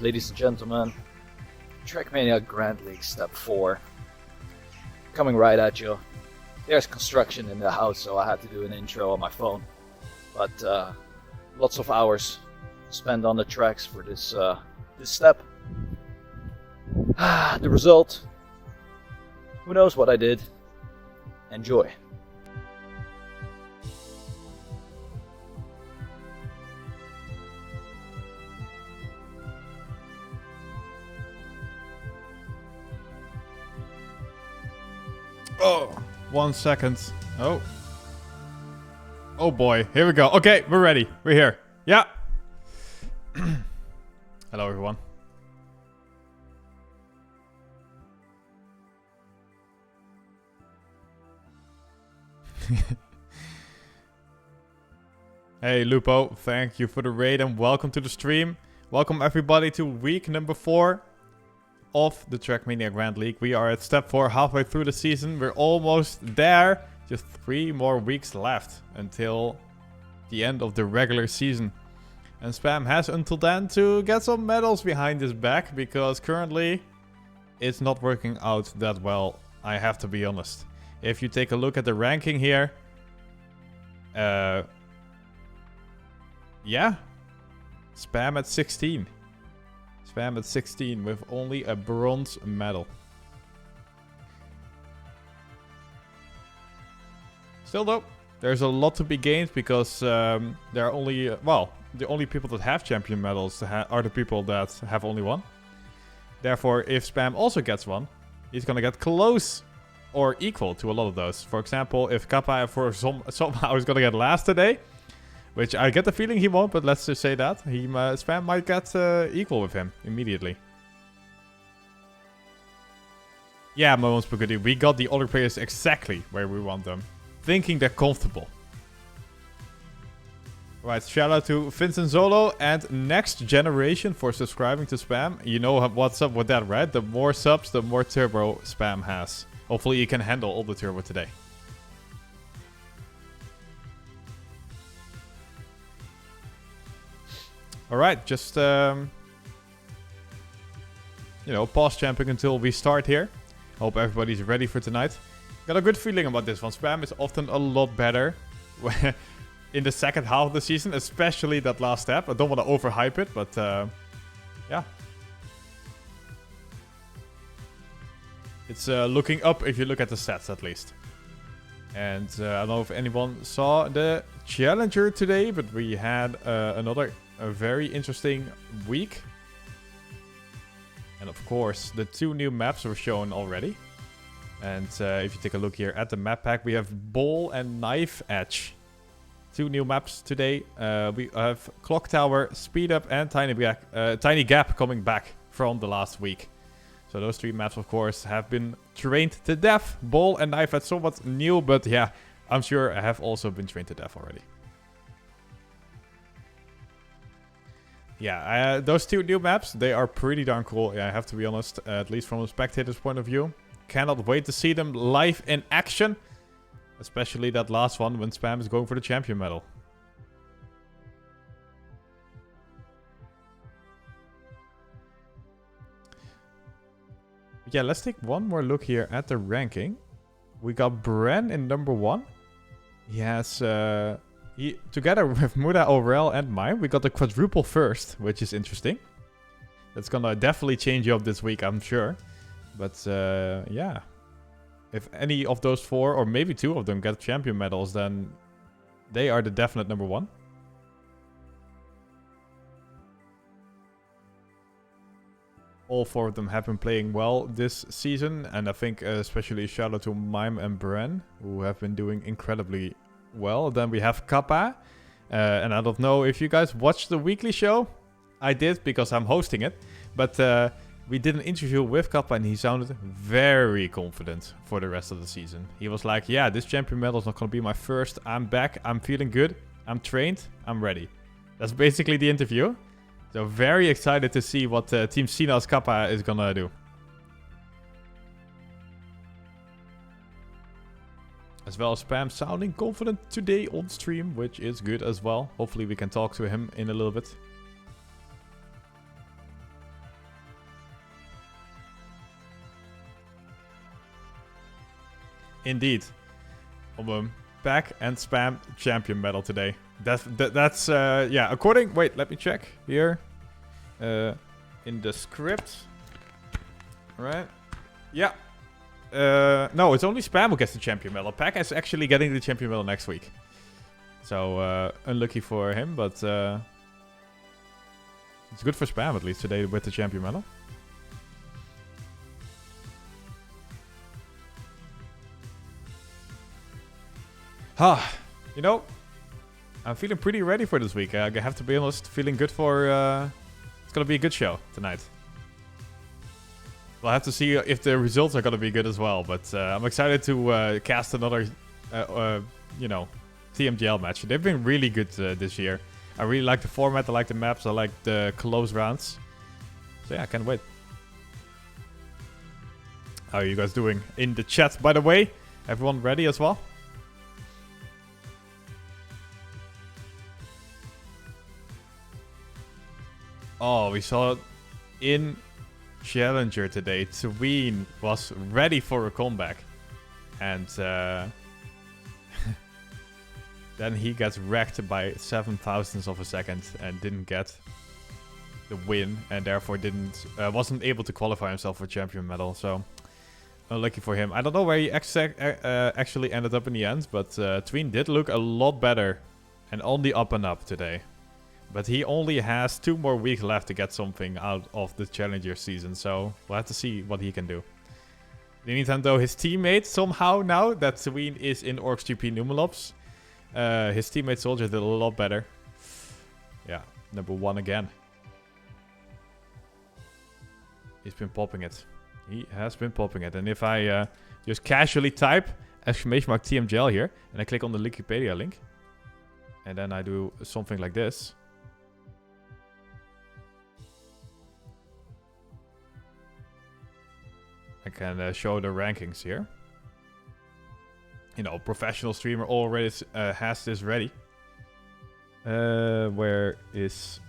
ladies and gentlemen. Trackmania Grand League Step 4. Coming right at you. There's construction in the house, so I had to do an intro on my phone. But lots of hours spent on the tracks for this step. The result, who knows what I did. Enjoy. Oh, 1 second. Oh. Oh boy, here we go. Okay, we're ready. We're here. Yeah. Hello everyone. Hey Lupo, thank you for the raid and welcome to the stream. Welcome everybody to week number 4 of the Trackmania Grand League. We are at step 4, halfway through the season. We're almost there. Just 3 more weeks left until the end of the regular season. And Spam has until then to get some medals behind his back, because currently it's not working out that well, I have to be honest. If you take a look at the ranking here, yeah, Spam at 16. Spam at 16 with only a bronze medal. Still though, there's a lot to be gained, because there are only, the only people that have champion medals are the people that have only one. Therefore, if Spam also gets one, he's gonna get close or equal to a lot of those. For example, if Kappa somehow is gonna get last today, which I get the feeling he won't, but let's just say that. Spam might get equal with him immediately. Yeah, Moments Pagudi, we got the other players exactly where we want them. Thinking they're comfortable. Right, shout out to Vincent Zolo and Next Generation for subscribing to Spam. You know what's up with that, right? The more subs, the more turbo Spam has. Hopefully you can handle all the turbo today. Alright, just, pause champing until we start here. Hope everybody's ready for tonight. Got a good feeling about this one. Spam is often a lot better in the second half of the season, especially that last step. I don't want to overhype it, but yeah. It's looking up if you look at the stats at least. And I don't know if anyone saw the Challenger today, but we had a very interesting week. And of course, the 2 new maps were shown already. And if you take a look here at the map pack, we have Ball and Knife Edge. 2 new maps today. We have Clock Tower, Speed Up, and Tiny Gap coming back from the last week. So those 3 maps, of course, have been trained to death. Ball and Knife Edge somewhat new, but yeah, I'm sure I have also been trained to death already. Yeah, those 2 new maps, they are pretty darn cool, yeah, I have to be honest, at least from a spectator's point of view. Cannot wait to see them live in action. Especially that last one when Spam is going for the champion medal. Yeah, let's take one more look here at the ranking. We got Bren in number 1. He has, together with Muda, Aurel, and mine, we got the quadruple first, which is interesting. That's gonna definitely change you up this week, I'm sure. But, yeah. If any of those 4, or maybe 2 of them, get champion medals, then they are the definite number 1. All 4 of them have been playing well this season, and I think especially shout out to Mime and Bren, who have been doing incredibly well. Then we have Kappa, and I don't know if you guys watched the weekly show. I did, because I'm hosting it, but we did an interview with Kappa and he sounded very confident for the rest of the season. He was like, yeah, this champion medal is not going to be my first. I'm back. I'm feeling good. I'm trained. I'm ready. That's basically the interview. So very excited to see what Team Sina's Kappa is going to do. As well as Spam sounding confident today on stream, which is good as well. Hopefully we can talk to him in a little bit. Indeed. Pack and spam champion medal today. That's yeah, according... Wait, let me check here. In the script. Right? Yeah. No, it's only spam who gets the champion medal. Pack is actually getting the champion medal next week. So, unlucky for him, but... it's good for spam, at least, today with the champion medal. You know, I'm feeling pretty ready for this week. I have to be honest, feeling good for... it's gonna be a good show tonight. We'll have to see if the results are gonna be good as well. But I'm excited to cast another, you know, TMGL match. They've been really good this year. I really like the format, I like the maps, I like the close rounds. So yeah, I can't wait. How are you guys doing in the chat, by the way? Everyone ready as well? Oh, we saw it in Challenger today. Tween was ready for a comeback. And then he gets wrecked by 7 thousandths of a second and didn't get the win. And therefore wasn't able to qualify himself for champion medal. So, unlucky for him. I don't know where he actually ended up in the end. But Tween did look a lot better and on the up and up today. But he only has 2 more weeks left to get something out of the Challenger season. So we'll have to see what he can do. In the meantime, though, his teammate somehow now that Tween is in Orcs GP Numalops, his teammate Soldier did a lot better. Yeah, number 1 again. He's been popping it. He has been popping it. And if I just casually type !TMGL here, and I click on the Wikipedia link, and then I do something like this, I can show the rankings here. You know, professional streamer already has this ready. Where is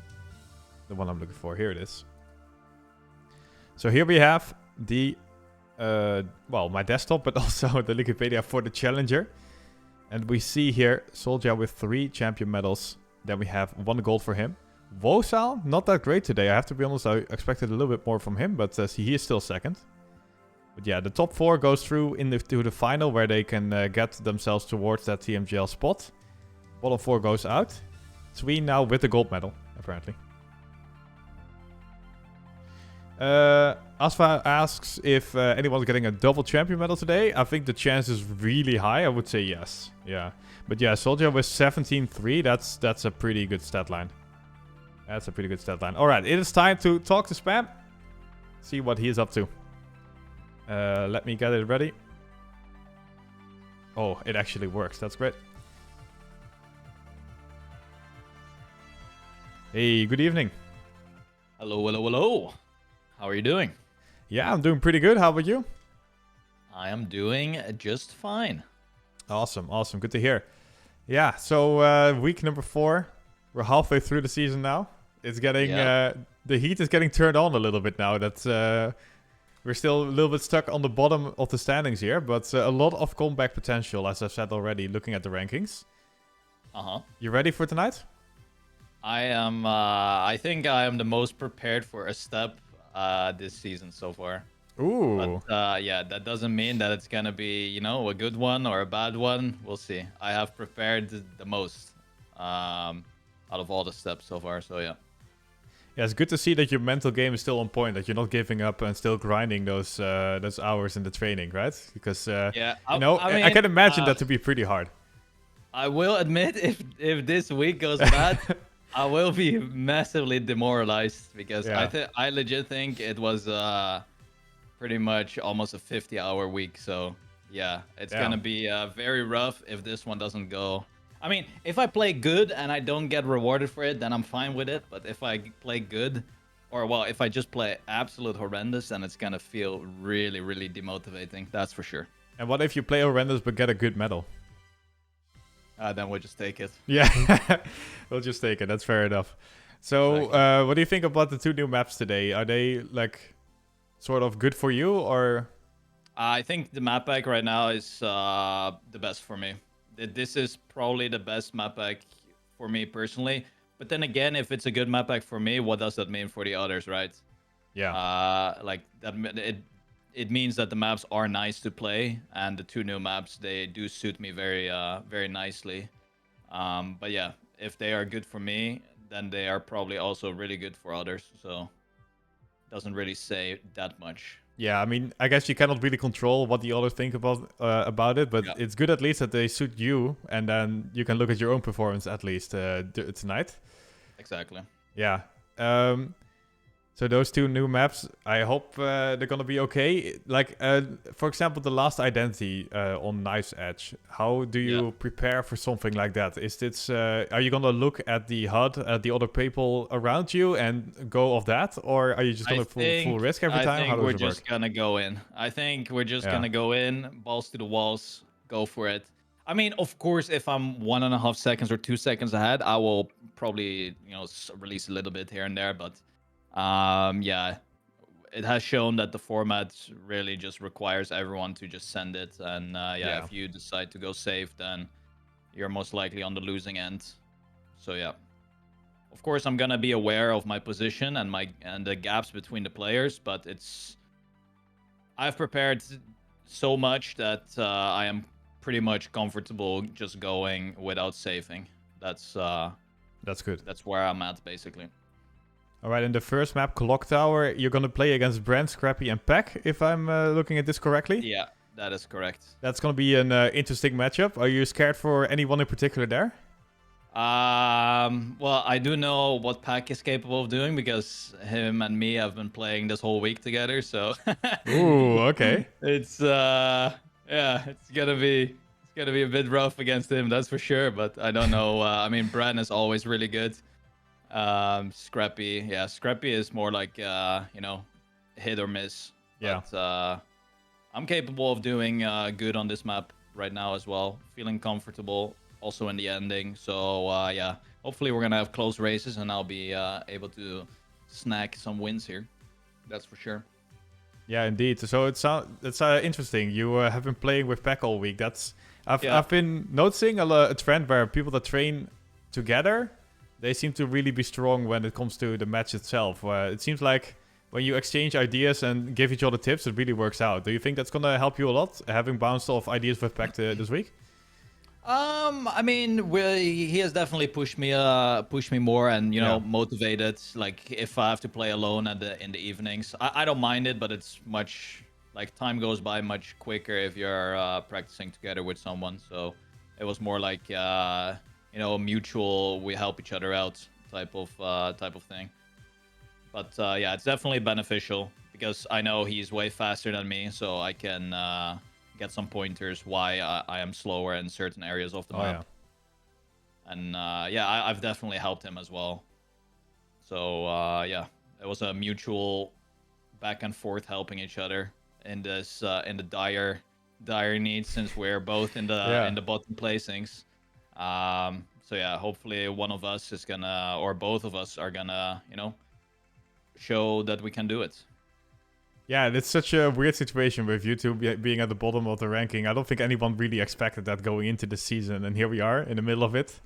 the one I'm looking for? Here it is. So here we have the, well, my desktop, but also the Wikipedia for the Challenger. And we see here Soldier with 3 champion medals. Then we have 1 gold for him. Wosal, not that great today. I have to be honest, I expected a little bit more from him, but he is still second. But yeah, the top 4 goes through to the final where they can get themselves towards that TMGL spot. Bottom 4 goes out. Tween now with the gold medal, apparently. Asfa asks if anyone's getting a double champion medal today. I think the chance is really high. I would say yes. Yeah. But yeah, Soldier with 17-3. That's a pretty good stat line. That's a pretty good stat line. Alright, it is time to talk to Spam. See what he is up to. Let me get it ready. Oh, it actually works. That's great. Hey, good evening. Hello, hello, hello. How are you doing? Yeah, I'm doing pretty good. How about you? I am doing just fine. Awesome, awesome. Good to hear. Yeah, so week number 4. We're halfway through the season now. It's getting... the heat is getting turned on a little bit now. That's... we're still a little bit stuck on the bottom of the standings here, but a lot of comeback potential, as I've said already, looking at the rankings. Uh-huh. You ready for tonight? I am, I think I am the most prepared for a step this season so far. Ooh. But yeah, that doesn't mean that it's gonna be, you know, a good one or a bad one. We'll see. I have prepared the most out of all the steps so far, so yeah. Yeah, it's good to see that your mental game is still on point, that you're not giving up and still grinding those hours in the training, right? Because, yeah, you know, I mean, I can imagine that to be pretty hard. I will admit, if this week goes bad, I will be massively demoralized, because I legit think it was pretty much almost a 50-hour week. So yeah, it's gonna be very rough if this one doesn't go. I mean, if I play good and I don't get rewarded for it, then I'm fine with it. But if I play good, or well, if I just play absolute horrendous, then it's gonna feel really, really demotivating. That's for sure. And what if you play horrendous but get a good medal? Then we'll just take it. Yeah, we'll just take it. That's fair enough. So, what do you think about the 2 new maps today? Are they, like, sort of good for you, or I think the map pack right now is the best for me. This is probably the best map pack for me personally. But then again, if it's a good map pack for me, what does that mean for the others, right? Yeah. Like that, it means that the maps are nice to play, and the two new maps, they do suit me very nicely. But yeah, if they are good for me, then they are probably also really good for others. So doesn't really say that much. Yeah, I mean, I guess you cannot really control what the others think about it, but Yeah, it's good at least that they suit you, and then you can look at your own performance at least tonight. exactly. Yeah. Um, So those two new maps, I hope they're gonna be okay. Like, for example, the Last Identity on Knife's Edge. How do Yeah. you prepare for something like that? Is this are you gonna look at the HUD, at the other people around you, and go off that, or are you just gonna full risk every I time? How think does we're it work? just gonna go in. I think we're just Yeah, gonna go in, balls to the walls, go for it. I mean, of course, if I'm 1.5 seconds or 2 seconds ahead, I will probably, release a little bit here and there. But yeah, it has shown that the format really just requires everyone to just send it. And yeah, yeah, if you decide to go safe, then you're most likely on the losing end. So yeah. Of course, I'm gonna be aware of my position and the gaps between the players, but I've prepared so much that I am pretty much comfortable just going without saving. That's that's good. that's where I'm at basically. All right, in the first map, Clock Tower, you're gonna play against Brand, Scrappy, and Peck, if I'm looking at this correctly. Yeah, that is correct. That's gonna be an interesting matchup. Are you scared for anyone in particular there? Well, I do know what Pack is capable of doing because him and me have been playing this whole week together. So Ooh, okay. it's yeah, it's gonna be a bit rough against him, that's for sure. But I don't know. I mean, Bran is always really good. Scrappy, yeah, Scrappy is more like hit or miss. Yeah. But I'm capable of doing good on this map right now as well. Feeling comfortable also in the ending. So yeah, hopefully we're gonna have close races and I'll be able to snag some wins here. That's for sure. Yeah, indeed. So it's interesting. You have been playing with Peck all week. Yeah. I've been noticing a trend where people that train together, they seem to really be strong when it comes to the match itself. It seems like when you exchange ideas and give each other tips, it really works out. Do you think that's gonna help you a lot, having bounced off ideas with Peck this week? I mean, he has definitely pushed me more, and motivated. Like if I have to play alone in the evenings, I don't mind it, but it's much like time goes by much quicker if you're practicing together with someone. So it was more like mutual, we help each other out type of thing. But yeah, it's definitely beneficial because I know he's way faster than me, so I can get some pointers why I am slower in certain areas of the map. Yeah. And yeah, I've definitely helped him as well. So yeah, it was a mutual back and forth helping each other in this in the dire need, since we're both in the bottom placings. So yeah, hopefully one of us is gonna, or both of us are gonna, show that we can do it. Yeah, it's such a weird situation with you two being at the bottom of the ranking. I don't think anyone really expected that going into the season, and here we are in the middle of it.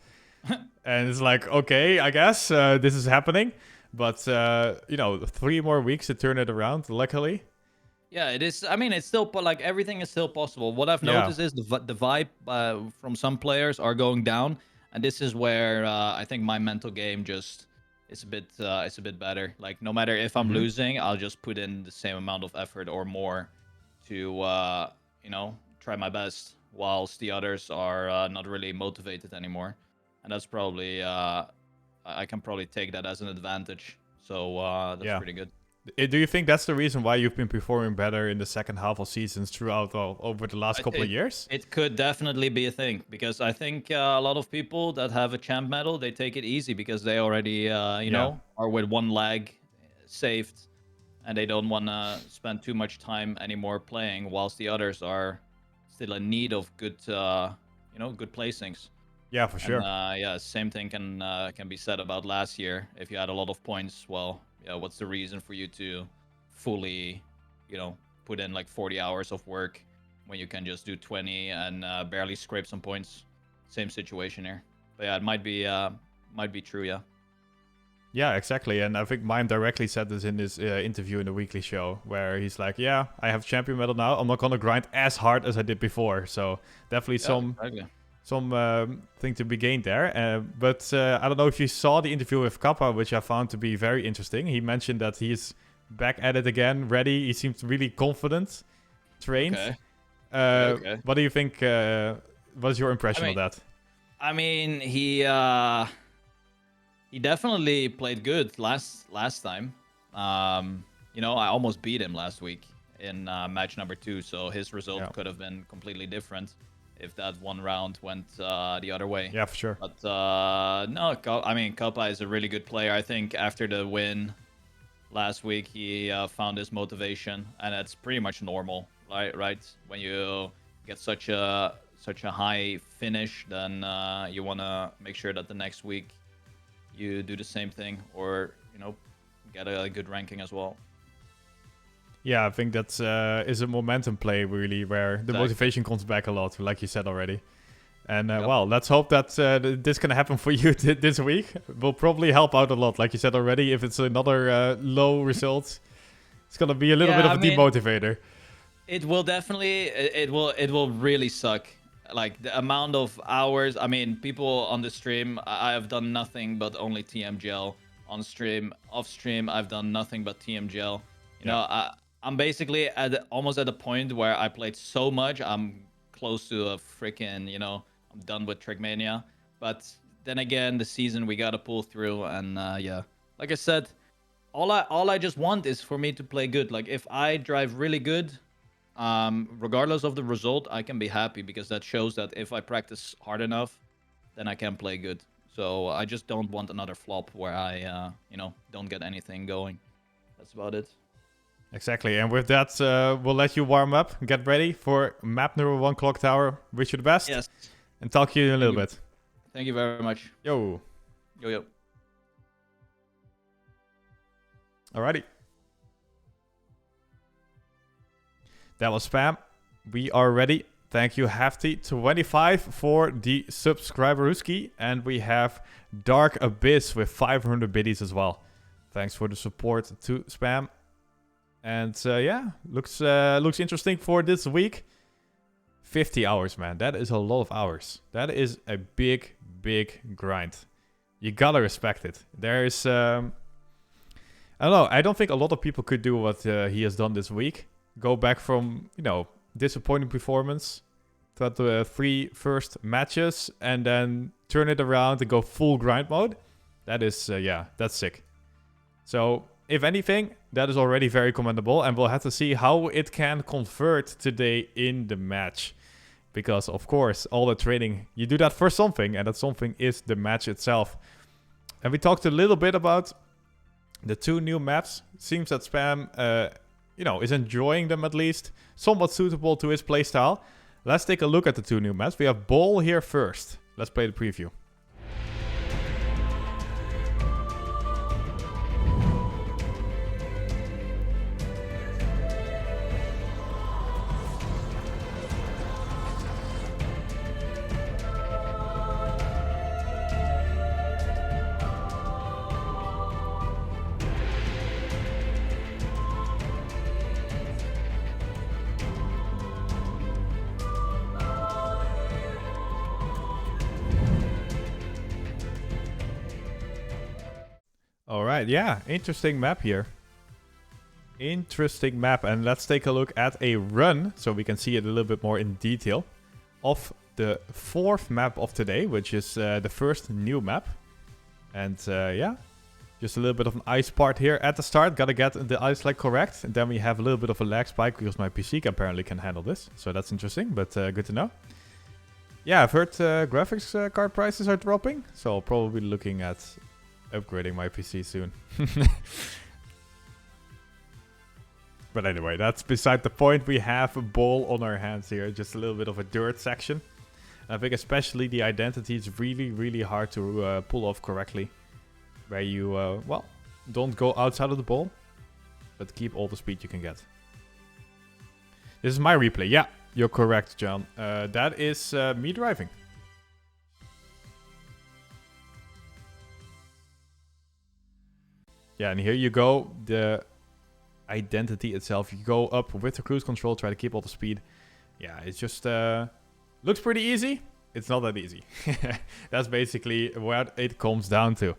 And it's like, okay, I guess this is happening. But, 3 more weeks to turn it around, luckily. Yeah, it is. I mean, it's still like everything is still possible. What I've noticed is the vibe from some players are going down, and this is where I think my mental game just it's a bit better. Like no matter if I'm losing, I'll just put in the same amount of effort or more to try my best, whilst the others are not really motivated anymore. And that's probably I can probably take that as an advantage. So that's pretty good. Do you think that's the reason why you've been performing better in the second half of seasons throughout over the last couple of years? It could definitely be a thing, because I think a lot of people that have a champ medal, they take it easy because they already, are with one lag saved, and they don't want to spend too much time anymore playing, whilst the others are still in need of good, good placings. Yeah, for sure. And, yeah, same thing can be said about last year. If you had a lot of points, well, yeah, what's the reason for you to fully, put in like 40 hours of work when you can just do 20 and barely scrape some points. Same situation here. But yeah, it might be true, yeah. Yeah, exactly. And I think Mime directly said this in this interview in the weekly show, where he's like, yeah, I have champion medal now. I'm not going to grind as hard as I did before. So definitely some thing to be gained there. But I don't know if you saw the interview with Kappa, which I found to be very interesting. He mentioned that he's back at it again, ready. He seems really confident, trained. Okay. What do you think? What is your impression of that? I mean, he definitely played good last time. You know, I almost beat him last week in match number 2, so his result could have been completely different if that one round went the other way. Yeah, for sure. But no, I mean, Kappa is a really good player. I think after the win last week, he found his motivation, and it's pretty much normal, right? When you get such a high finish, then you want to make sure that the next week you do the same thing, or you know, get a good ranking as well. Yeah, I think that's is a momentum play really, where the motivation comes back a lot, like you said already. And well, let's hope that this can happen for you this week. Will probably help out a lot, like you said already. If it's another low result, it's gonna be a little bit of a demotivator. It will definitely. It will really suck. Like the amount of hours. I mean, people on the stream, I have done nothing but only tmgl. On stream, off stream, I've done nothing but tmgl. You know, I'm basically almost at the point where I played so much, I'm close to a freaking, you know, I'm done with Trackmania. But then again, the season we gotta pull through, and yeah, like I said, all I just want is for me to play good. Like if I drive really good, regardless of the result, I can be happy, because that shows that if I practice hard enough, then I can play good. So I just don't want another flop where I, you know, don't get anything going. That's about it. Exactly. And with that, we'll let you warm up, get ready for map number 1 Clock Tower. Wish you the best. Yes. And talk to you in a little bit. Thank you very much. Yo. Yo. Alrighty. That was Spam. We are ready. Thank you, Hefty25, for the subscriber-hooski. And we have Dark Abyss with 500 biddies as well. Thanks for the support to Spam. And yeah, looks interesting for this week. 50 hours, man. That is a lot of hours. That is a big, big grind. You gotta respect it. There's... I don't know. I don't think a lot of people could do what he has done this week. Go back from, you know, disappointing performance to the 3 first matches and then turn it around and go full grind mode. That is, yeah, that's sick. So, if anything, that is already very commendable, and we'll have to see how it can convert today in the match. Because, of course, all the training, you do that for something, and that something is the match itself. And we talked a little bit about the 2 new maps. Seems that Spam... you know, is enjoying them at least, somewhat suitable to his playstyle. Let's take a look at the 2 new maps. We have Ball here first. Let's play the preview. Alright, yeah, interesting map here. Interesting map, and let's take a look at a run, so we can see it a little bit more in detail, of the 4th map of today, which is the first new map. And yeah, just a little bit of an ice part here at the start. Gotta get the ice lag correct, and then we have a little bit of a lag spike, because my PC apparently can handle this. So that's interesting, but good to know. Yeah, I've heard graphics card prices are dropping, so I'll probably be looking at upgrading my PC soon. But anyway, that's beside the point. We have a ball on our hands here, just a little bit of a dirt section. I think especially the identity is really, really hard to pull off correctly. Where you, well, don't go outside of the ball, but keep all the speed you can get. This is my replay. Yeah, you're correct, John. That is me driving. Yeah, and here you go. The identity itself. You go up with the cruise control, try to keep all the speed. Yeah, it's just looks pretty easy. It's not that easy. That's basically what it comes down to.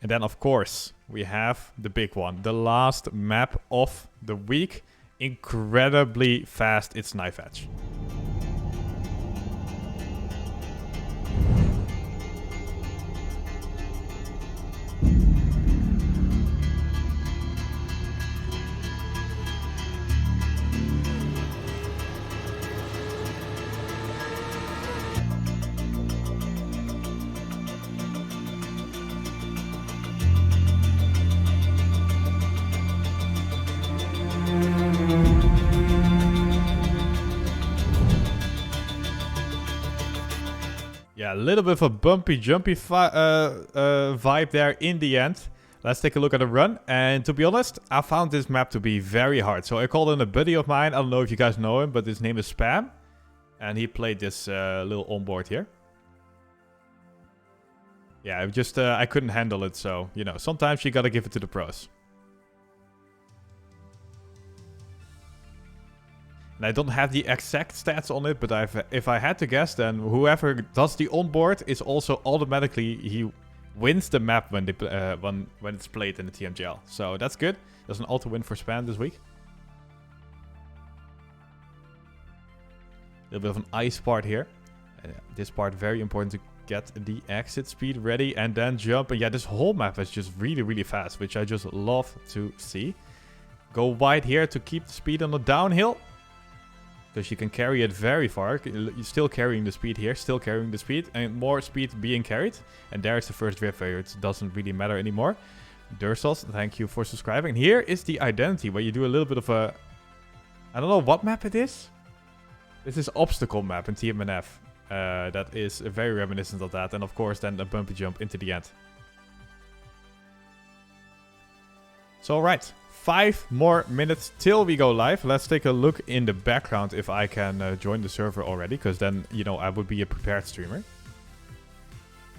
And then, of course, we have the big one. The last map of the week. Incredibly fast. It's Knife Edge. Yeah, a little bit of a bumpy, jumpy vibe there in the end. Let's take a look at the run. And to be honest, I found this map to be very hard. So I called in a buddy of mine. I don't know if you guys know him, but his name is Spam. And he played this little onboard here. Yeah, I couldn't handle it. So, you know, sometimes you gotta give it to the pros. And I don't have the exact stats on it, but if I had to guess, then whoever does the onboard is also automatically, he wins the map when it's played in the TMGL. So that's good. That's an auto win for Spam this week. A little bit of an ice part here. This part very important to get the exit speed ready and then jump. And yeah, this whole map is just really, really fast, which I just love to see. Go wide here to keep the speed on the downhill. Because you can carry it very far. You're still carrying the speed here. Still carrying the speed. And more speed being carried. And there's the first drift where it doesn't really matter anymore. Dursos, thank you for subscribing. And here is the identity where you do a little bit of a... I don't know what map it is. This is obstacle map in TMNF. That is very reminiscent of that. And of course then a bumpy jump into the end. So alright. 5 more minutes till we go live. Let's take a look in the background if I can join the server already. Because then, you know, I would be a prepared streamer.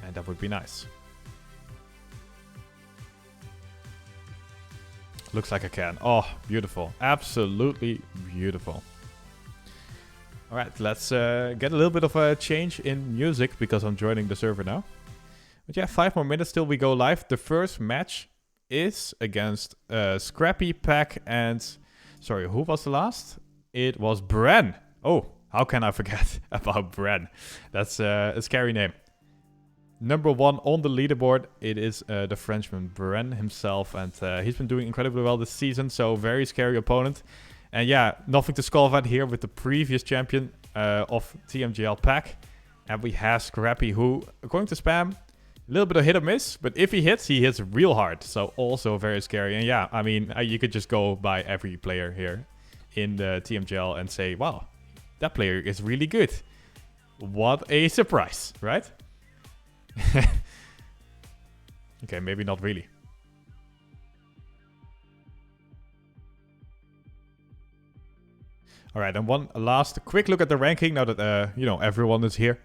And that would be nice. Looks like I can. Oh, beautiful. Absolutely beautiful. Alright, let's get a little bit of a change in music because I'm joining the server now. But yeah, 5 more minutes till we go live. The first match is against Scrappy, Pack, and... Sorry, who was the last? It was Bren. Oh, how can I forget about Bren? That's a scary name. Number 1 on the leaderboard, it is the Frenchman Bren himself. And he's been doing incredibly well this season, so very scary opponent. And yeah, nothing to scoff at here with the previous champion of TMGL Pack. And we have Scrappy, who, according to Spam... A little bit of hit or miss, but if he hits real hard. So also very scary. And yeah, I mean, you could just go by every player here in the TMGL and say, wow, that player is really good. What a surprise, right? Okay, maybe not really. All right, and one last quick look at the ranking now that, you know, everyone is here.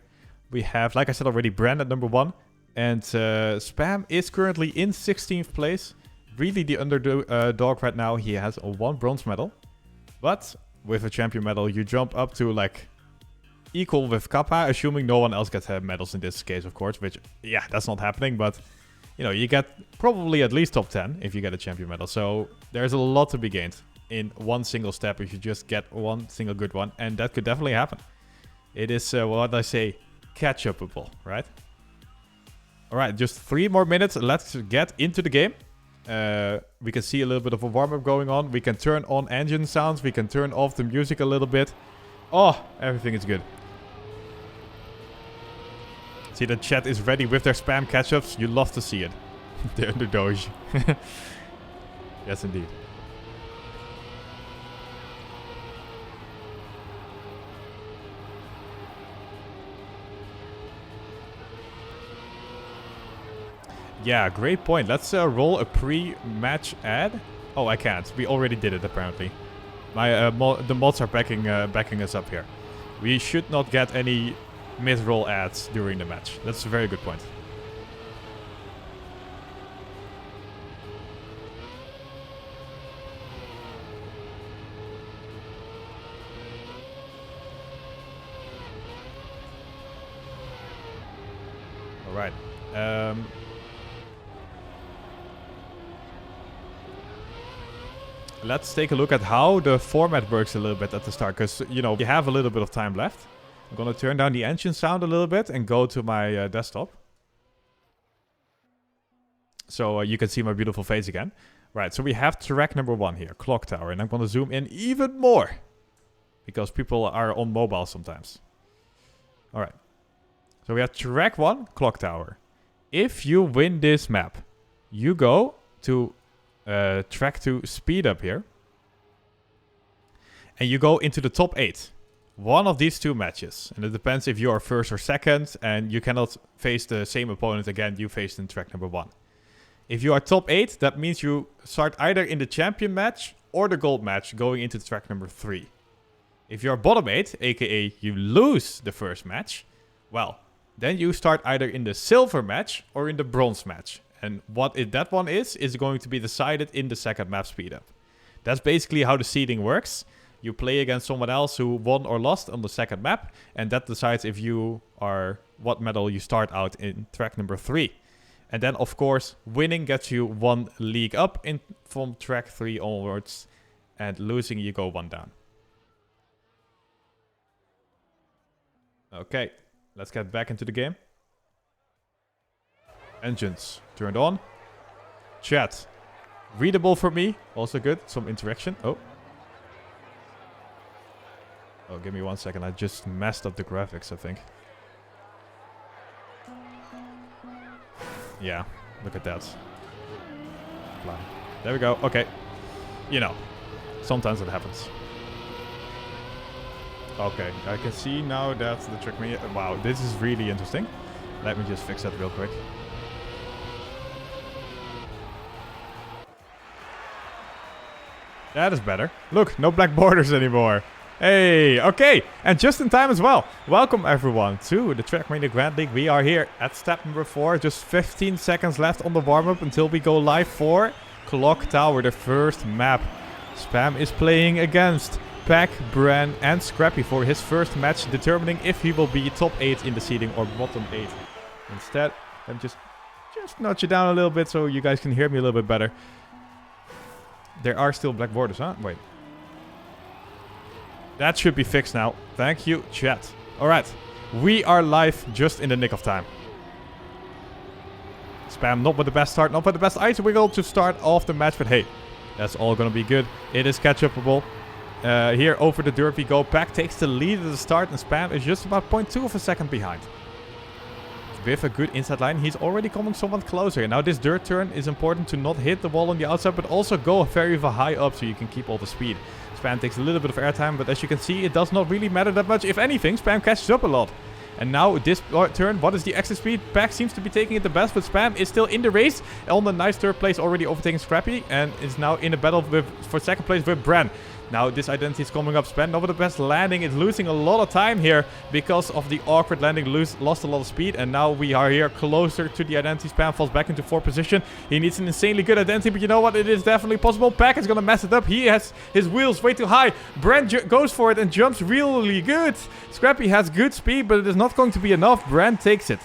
We have, like I said already, Brand at number 1. And Spam is currently in 16th place. Really the underdog right now. He has 1 bronze medal. But with a champion medal, you jump up to like equal with Kappa. Assuming no one else gets medals in this case, of course. Which, yeah, that's not happening. But, you know, you get probably at least top 10 if you get a champion medal. So there's a lot to be gained in one single step if you just get one single good one. And that could definitely happen. It is, what I say, catch-upable, right? Alright, just 3 more minutes. Let's get into the game. We can see a little bit of a warm-up going on. We can turn on engine sounds. We can turn off the music a little bit. Oh, everything is good. See, the chat is ready with their spam catch-ups. You love to see it. The underdoge. Yes, indeed. Yeah, great point. Let's roll a pre-match ad. Oh, I can't. We already did it, apparently. The mods are backing us up here. We should not get any mid-roll ads during the match. That's a very good point. All right. Let's take a look at how the format works a little bit at the start, because, you know, we have a little bit of time left. I'm going to turn down the engine sound a little bit and go to my desktop. So you can see my beautiful face again. Right, so we have track number 1 here, Clock Tower. And I'm going to zoom in even more, because people are on mobile sometimes. All right. So we have track 1, Clock Tower. If you win this map, you go to track 2 Speed Up here. And you go into the top 8. One of these 2 matches. And it depends if you are first or second. And you cannot face the same opponent again you faced in track number 1. If you are top 8, that means you start either in the champion match or the gold match going into track number 3. If you are bottom 8, aka you lose the first match, well, then you start either in the silver match or in the bronze match. And what that one is going to be decided in the second map speed up. That's basically how the seeding works. You play against someone else who won or lost on the second map, and that decides if you are what medal you start out in track number 3. And then, of course, winning gets you 1 league up from track 3 onwards, and losing you go 1 down. Okay, let's get back into the game. Engines turned on. Chat readable for me, also good. Some interaction. Oh, give me 1 second. I just messed up the graphics, I think. Yeah, look at that. There we go. Okay, you know, sometimes it happens. Okay, I can see now that the Trackmania. Wow, this is really interesting. Let me just fix that real quick. That is better. Look, no black borders anymore. Hey, okay, and just in time as well. Welcome everyone to the Trackmania Grand League. We are here at step number 4. Just 15 seconds left on the warm-up until we go live for Clock Tower, the first map. Spam is playing against Pack, Bran and Scrappy for his first match, determining if he will be top 8 in the seeding or bottom 8. Instead, let me just nudge it down a little bit so you guys can hear me a little bit better. There are still black borders, huh? Wait. That should be fixed now. Thank you, chat. Alright. We are live just in the nick of time. Spam not with the best start, not with the best item wiggle to start off the match, but hey, that's all gonna be good. It is catch-upable. Here over the dirt we go. Pack takes the lead at the start and Spam is just about 0.2 of a second behind. With a good inside line, he's already coming somewhat closer. Now this dirt turn is important to not hit the wall on the outside, but also go very high up so you can keep all the speed. Spam takes a little bit of airtime, but as you can see, it does not really matter that much. If anything, Spam catches up a lot. And now this turn, what is the exit speed? Pack seems to be taking it the best, but Spam is still in the race. On the nice third place, already overtaking Scrappy, and is now in a battle for second place with Bran. Now this identity is coming up. Spam over the best landing is losing a lot of time here because of the awkward landing. Lost a lot of speed, and now we are here closer to the identity. Spam falls back into 4th position. He needs an insanely good identity, but you know what? It is definitely possible. Pack is gonna mess it up. He has his wheels way too high. Brand goes for it and jumps really good. Scrappy has good speed, but it is not going to be enough. Brand takes it.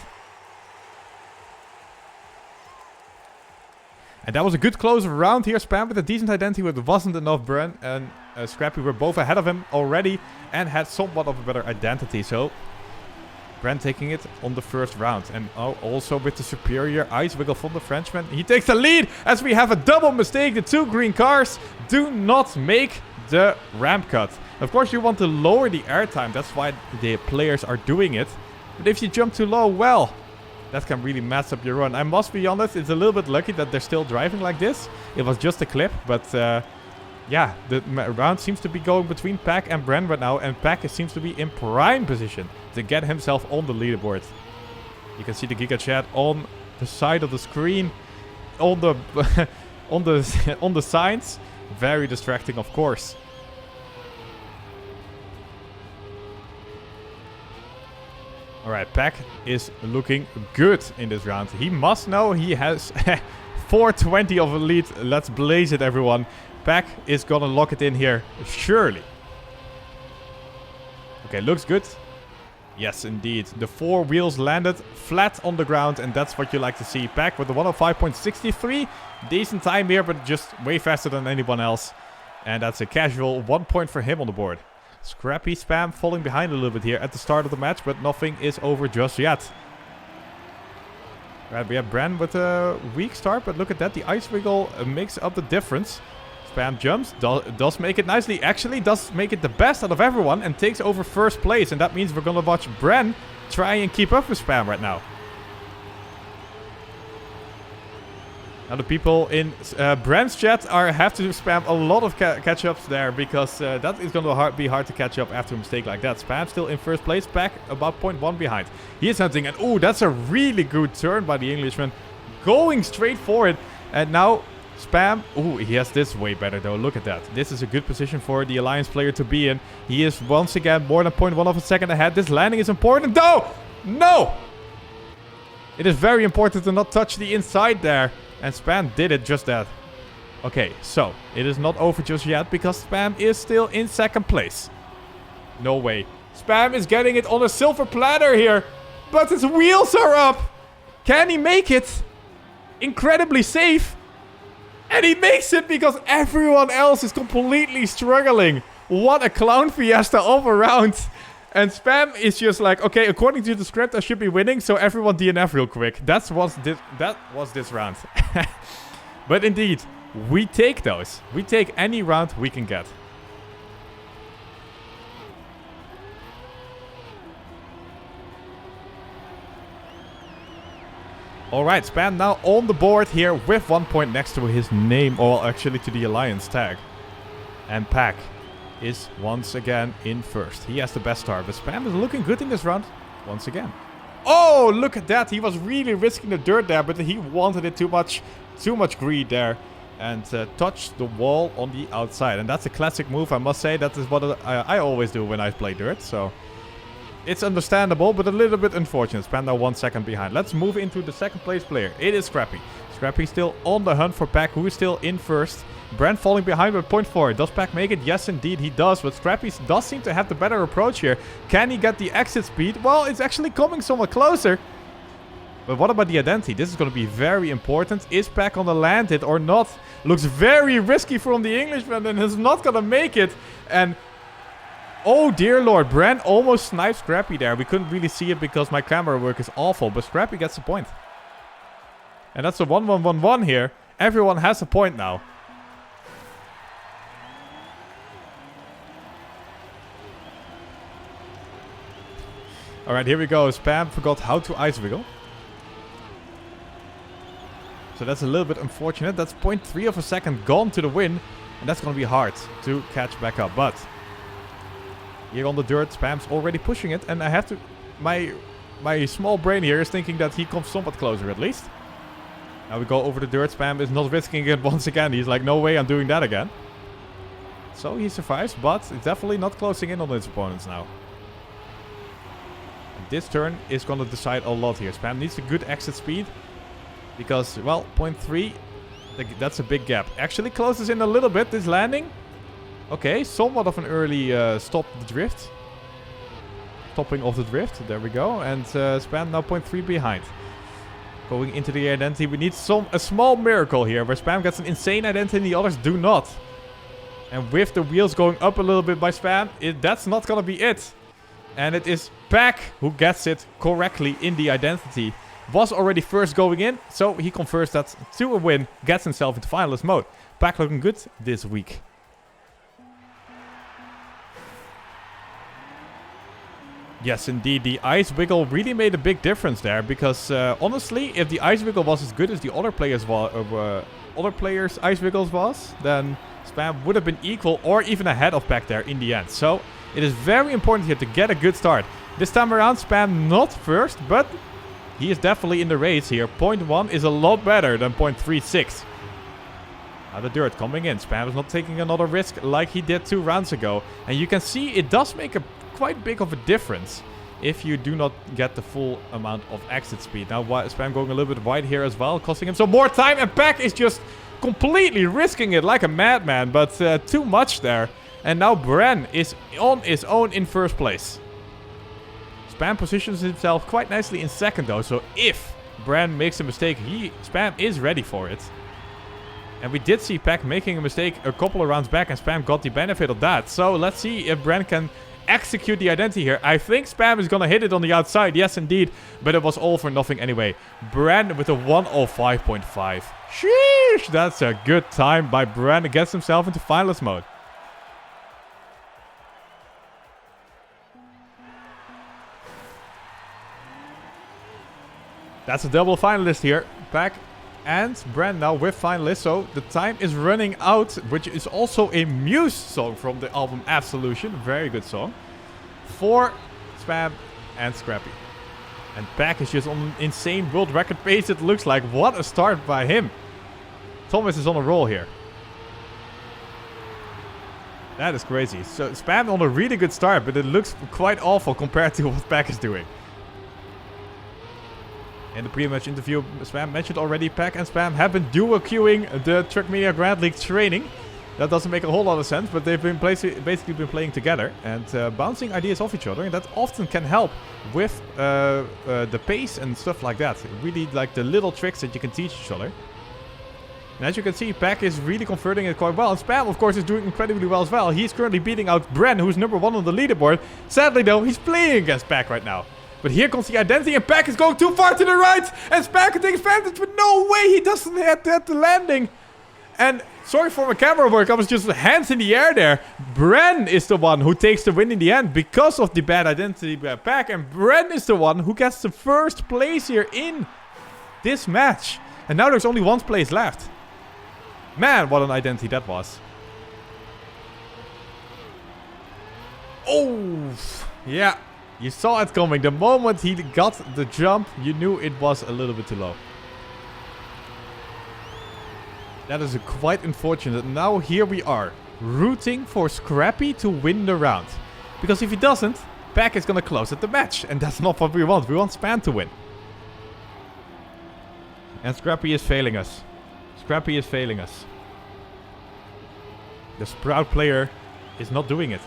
And that was a good close round here. Spam with a decent identity, but it wasn't enough. Bran and Scrappy were both ahead of him already and had somewhat of a better identity. So Bran taking it on the first round. And also with the superior ice wiggle from the Frenchman. He takes the lead as we have a double mistake. The 2 green cars do not make the ramp cut. Of course, you want to lower the airtime. That's why the players are doing it. But if you jump too low, well, that can really mess up your run. I must be honest, it's a little bit lucky that they're still driving like this. It was just a clip, but yeah, the round seems to be going between Pack and Bran right now, and Pack seems to be in prime position to get himself on the leaderboard. You can see the Giga Chat on the side of the screen, on the on the signs. Very distracting, of course. Alright, Pack is looking good in this round. He must know he has 420 of a lead. Let's blaze it, everyone. Pack is gonna lock it in here, surely. Okay, looks good. Yes, indeed. The 4 wheels landed flat on the ground, and that's what you like to see. Pack with the 105.63. Decent time here, but just way faster than anyone else. And that's a casual 1 point for him on the board. Scrappy Spam falling behind a little bit here at the start of the match, but nothing is over just yet. Right, we have Bran with a weak start, but look at that. The Ice Wiggle makes up the difference. Spam jumps, does make it nicely. Actually does make it the best out of everyone and takes over first place. And that means we're going to watch Bran try and keep up with Spam right now. Now the people in Bran's chat have to spam a lot of catch-ups there, because that is going to be hard to catch up after a mistake like that. Spam still in first place, Pack about 0.1 behind. He is hunting, and ooh, that's a really good turn by the Englishman. Going straight for it. And now Spam, ooh, he has this way better though, look at that. This is a good position for the Alliance player to be in. He is once again more than 0.1 of a second ahead. This landing is important though! No! It is very important to not touch the inside there. And Spam did it just that. Okay, so it is not over just yet, because Spam is still in second place. No way. Spam is getting it on a silver platter here. But his wheels are up. Can he make it? Incredibly safe. And he makes it because everyone else is completely struggling. What a clown fiesta all around. And Spam is just like, okay, according to the script, I should be winning, so everyone DNF real quick. That was this round. But indeed, we take those. We take any round we can get. Alright, Spam now on the board here with 1 point next to his name, or actually to the Alliance tag. And Pack is once again in first. He has the best start, but Spam is looking good in this round once again. Oh, look at that. He was really risking the dirt there, but he wanted it too much greed there, and touched the wall on the outside. And that's a classic move, I must say. That is what I always do when I play dirt, so it's understandable, but a little bit unfortunate. Spam now 1 second behind. Let's move into the second place player. It is Scrappy. Scrappy still on the hunt for Pack, who is still in first. Brand falling behind with 0.4. Does Pack make it? Yes, indeed, he does. But Scrappy does seem to have the better approach here. Can he get the exit speed? Well, it's actually coming somewhat closer. But what about the identity? This is going to be very important. Is Pack on the land hit or not? Looks very risky from the Englishman and is not going to make it. And oh dear lord, Brand almost sniped Scrappy there. We couldn't really see it because my camera work is awful. But Scrappy gets the point. And that's a 1-1-1-1 here. Everyone has a point now. Alright, here we go. Spam forgot how to Ice Wiggle. So that's a little bit unfortunate. That's 0.3 of a second gone to the win. And that's going to be hard to catch back up. But here on the dirt, Spam's already pushing it. And I have to... My small brain here is thinking that he comes somewhat closer at least. Now we go over the dirt. Spam is not risking it once again. He's like, no way, I'm doing that again. So he survives, but definitely not closing in on his opponents now. And this turn is going to decide a lot here. Spam needs a good exit speed. Because, well, 0.3, that's a big gap. Actually closes in a little bit, this landing. Okay, somewhat of an early stop the drift. Stopping of the drift, there we go. And Spam now 0.3 behind. Going into the identity, we need a small miracle here. Where Spam gets an insane identity and the others do not. And with the wheels going up a little bit by Spam, that's not going to be it. And it is Pack who gets it correctly in the identity. Was already first going in, so he converts that to a win. Gets himself into finalist mode. Pack looking good this week. Yes, indeed. The Ice Wiggle really made a big difference there. Because, honestly, if the Ice Wiggle was as good as the other players' Ice Wiggles was, then Spam would have been equal or even ahead of Pack there in the end. So, it is very important here to get a good start. This time around, Spam not first, but he is definitely in the race here. 0.1 is a lot better than 0.36. Now the dirt coming in. Spam is not taking another risk like he did 2 rounds ago. And you can see it does make a quite big of a difference if you do not get the full amount of exit speed. Now Spam going a little bit wide here as well, costing him some more time. And Pack is just completely risking it like a madman, but too much there. And now Bren is on his own in first place. Spam positions himself quite nicely in second though, so if Bren makes a mistake, Spam is ready for it. And we did see Pack making a mistake a couple of rounds back, and Spam got the benefit of that. So let's see if Bren can execute the identity here. I think Spam is gonna hit it on the outside, yes indeed, but it was all for nothing anyway. Bren with a 105.5. Sheesh, that's a good time by Bren. Gets himself into finalist mode. That's a double finalist here. Pack and Bren now with finalists. So the time is running out, which is also a Muse song from the album Absolution. Very good song. For Spam and Scrappy. And Pack is just on an insane world record pace, it looks like. What a start by him. Thomas is on a roll here. That is crazy. So Spam on a really good start, but it looks quite awful compared to what Pack is doing. In the pre-match interview, Spam mentioned already, Pack and Spam have been duo queuing the Trackmania Grand League training. That doesn't make a whole lot of sense, but they've been basically been playing together and bouncing ideas off each other, and that often can help with the pace and stuff like that. Really like the little tricks that you can teach each other. And as you can see, Pack is really converting it quite well, and Spam, of course, is doing incredibly well as well. He's currently beating out Bren, who's number 1 on the leaderboard. Sadly, though, he's playing against Pack right now. But here comes the identity, and Pack is going too far to the right, and Spam can take advantage, but no way, he doesn't hit the landing. And sorry for my camera work, I was just hands in the air there. Bren is the one who takes the win in the end because of the bad identity by Pack, and Bren is the one who gets the first place here in this match. And now there's only 1 place left. Man, what an identity that was. Oh, yeah. You saw it coming. The moment he got the jump, you knew it was a little bit too low. That is quite unfortunate. Now here we are, rooting for Scrappy to win the round. Because if he doesn't, Pack is going to close at the match. And that's not what we want. We want Spam to win. And Scrappy is failing us. Scrappy is failing us. The Sprout player is not doing it.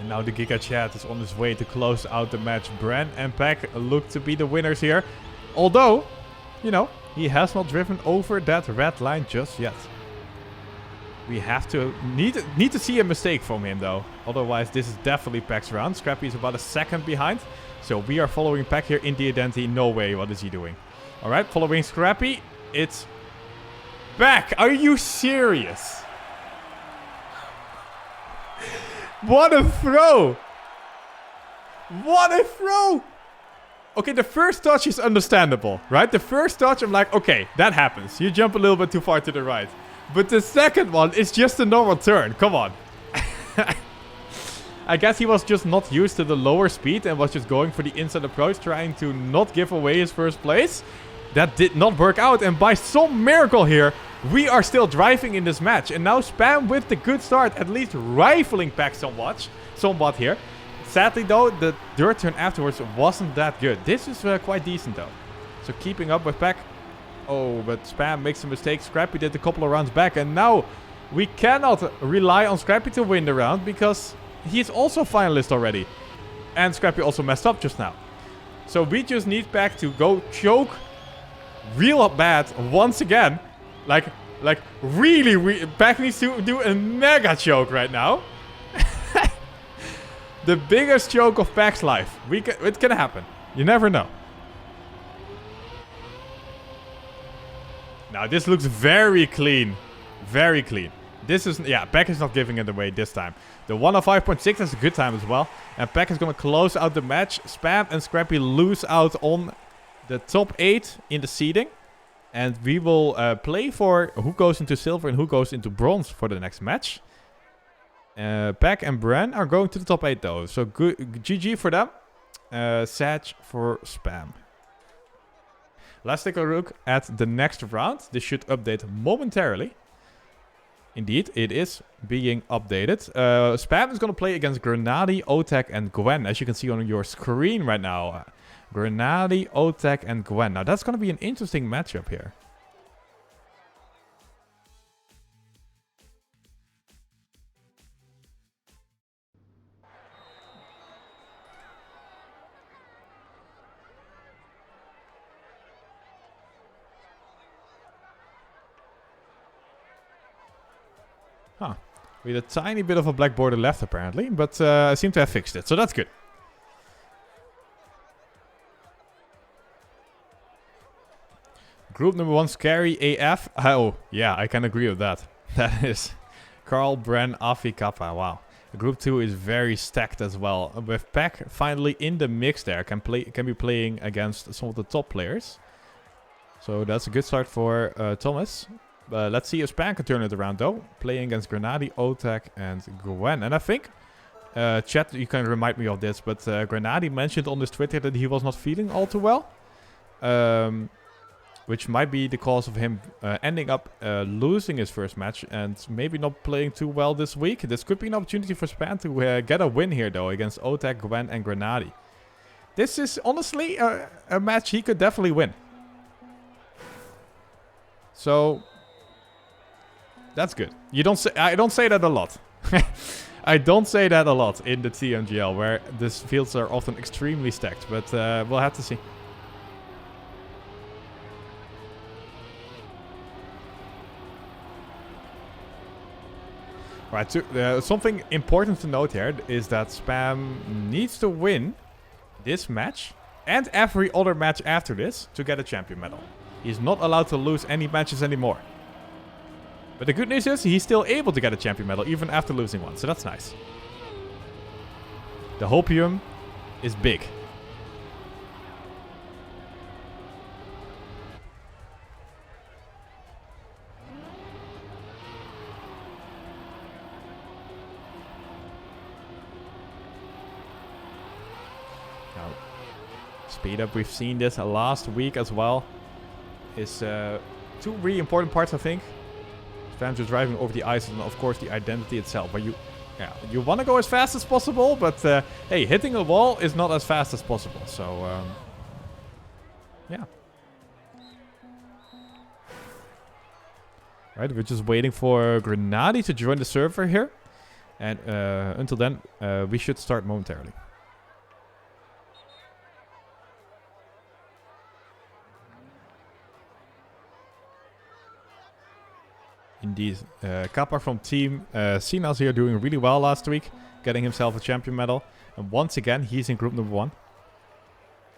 And now the Giga Chat is on his way to close out the match. Bren and Pack look to be the winners here. Although, you know, he has not driven over that red line just yet. We have to need to see a mistake from him though. Otherwise, this is definitely Pack's round. Scrappy is about a second behind. So we are following Pack here in the identity. No way, what is he doing? Alright, following Scrappy, it's Pack. Are you serious? What a throw! What a throw! Okay, the first touch is understandable, right? The first touch, I'm like, okay, that happens. You jump a little bit too far to the right. But the second one is just a normal turn. Come on. I guess he was just not used to the lower speed and was just going for the inside approach, trying to not give away his first place. That did not work out, and by some miracle here, we are still driving in this match. And now Spam with the good start, at least rifling Pack somewhat here. Sadly though, the dirt turn afterwards wasn't that good. This is quite decent though. So keeping up with Pack. Oh, but Spam makes a mistake. Scrappy did a couple of rounds back, and now we cannot rely on Scrappy to win the round because he's also finalist already. And Scrappy also messed up just now. So we just need Pack to go choke real bad once again. Like really, Pack needs to do a mega choke right now. The biggest choke of Pack's life. It can happen. You never know. Now this looks very clean. Very clean. This is, yeah, Pack is not giving it away this time. The 105.6 is a good time as well. And Pack is going to close out the match. Spam and Scrappy lose out on the top 8 in the seeding. And we will play for who goes into silver and who goes into bronze for the next match. Pack and Bran are going to the top 8 though. So good, GG for them. Sag for Spam. Let's take a look at the next round. This should update momentarily. Indeed, it is being updated. Spam is going to play against Grenadi, Otek, and Gwen, as you can see on your screen right now. Grenadi, Otek, and Gwen. Now, that's going to be an interesting matchup here. Huh. We had a tiny bit of a black border left, apparently, but I seem to have fixed it, so that's good. Group number 1, scary AF. Oh, yeah, I can agree with that. That is Carl, Bren, Afi, Kappa. Wow. Group 2 is very stacked as well. With Pack finally in the mix there, can be playing against some of the top players. So that's a good start for Thomas. Let's see if Spam can turn it around though. Playing against Grenadi, Otek, and Gwen. And I think, chat, you can remind me of this, but Grenadi mentioned on his Twitter that he was not feeling all too well. Which might be the cause of him ending up losing his first match and maybe not playing too well this week. This could be an opportunity for Spam to get a win here though against Otek, Gwen, and Grenadi. This is honestly a match he could definitely win. So that's good. You don't say. I don't say that a lot. I don't say that a lot in the TMGL, where the fields are often extremely stacked. But we'll have to see. Right. Something important to note here is that Spam needs to win this match and every other match after this to get a champion medal. He's not allowed to lose any matches anymore. But the good news is he's still able to get a champion medal even after losing one. So that's nice. The hopium is big. Now, speed up. We've seen this last week as well. Is two really important parts, I think. Spam just driving over the ice and of course the identity itself. But you want to go as fast as possible, but hey, hitting a wall is not as fast as possible. So yeah. Right, we're just waiting for Grenadi to join the server here, and until then, we should start momentarily. Indeed. Kappa from Team Sinas here doing really well last week, getting himself a champion medal. And once again, he's in group number 1.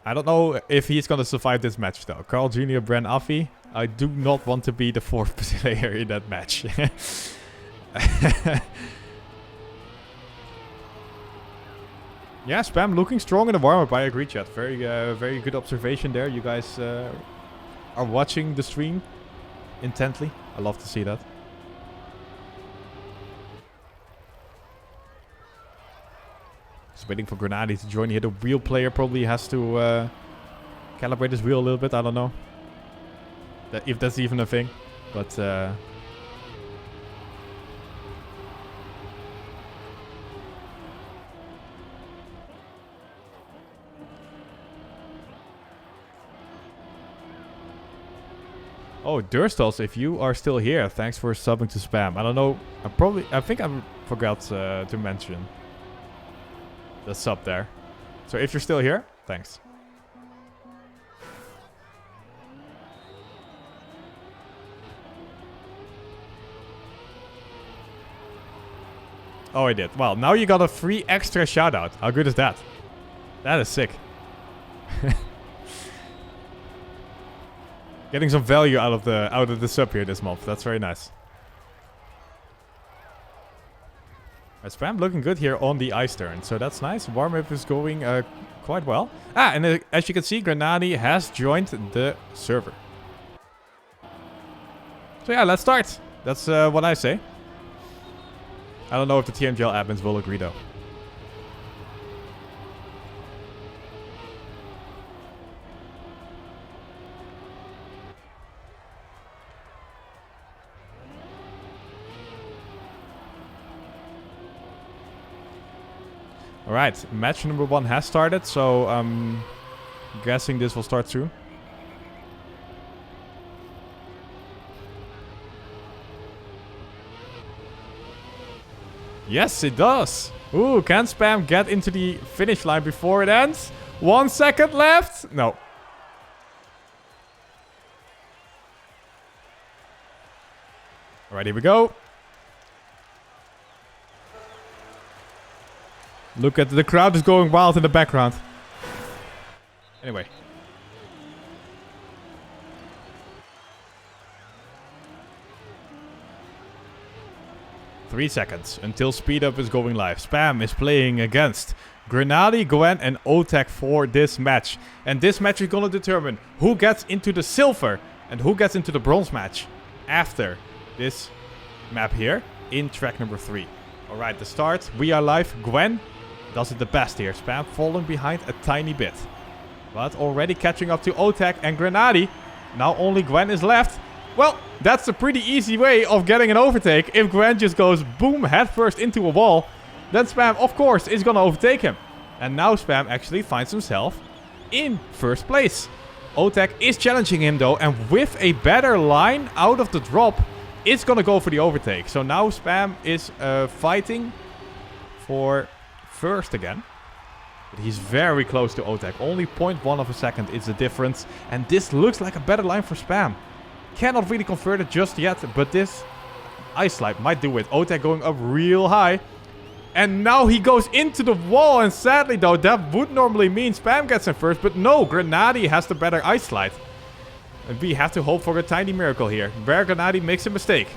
I don't know if he's going to survive this match though. Carl Jr., Bren, Afi. I do not want to be the 4th player in that match. Yeah, Spam looking strong in the warm-up. I agree, chat. Very good observation there. You guys are watching the stream intently. I love to see that. Just waiting for Grenadi to join here. The wheel player probably has to calibrate his wheel a little bit. I don't know if that's even a thing. But oh, Durstals, if you are still here, thanks for subbing to Spam. I don't know. I think I forgot to mention the sub there. So if you're still here, thanks. Oh, I did. Well, now you got a free extra shout out. How good is that? That is sick. Getting some value out of the sub here this month. That's very nice. Spam looking good here on the ice turn, so that's nice. Warm-up is going quite well. And as you can see, Grenadi has joined the server. So yeah, let's start. That's what I say. I don't know if the tmgl admins will agree though. Alright, match number 1 has started, so I'm guessing this will start soon. Yes, it does! Ooh, can Spam get into the finish line before it ends? 1 second left! No. Alright, here we go. Look at the crowd is going wild in the background. Anyway. Three seconds until speed up is going live. Spam is playing against Grenady, Gwen and Otek for this match. And this match is going to determine who gets into the silver and who gets into the bronze match after this map here in track number 3. Alright, the start. We are live. Gwen does it the best here. Spam falling behind a tiny bit. But already catching up to Otek and Grenady. Now only Gwen is left. Well, that's a pretty easy way of getting an overtake. If Gwen just goes boom headfirst into a wall, then Spam, of course, is going to overtake him. And now Spam actually finds himself in first place. Otek is challenging him though, and with a better line out of the drop, it's going to go for the overtake. So now Spam is fighting for first again. But he's very close to Otek. Only 0.1 of a second is the difference. And this looks like a better line for Spam. Cannot really convert it just yet, but this ice slide might do it. Otek going up real high. And now he goes into the wall. And sadly though, that would normally mean Spam gets in first. But no, Grenady has the better ice slide. And we have to hope for a tiny miracle here, where Grenady makes a mistake.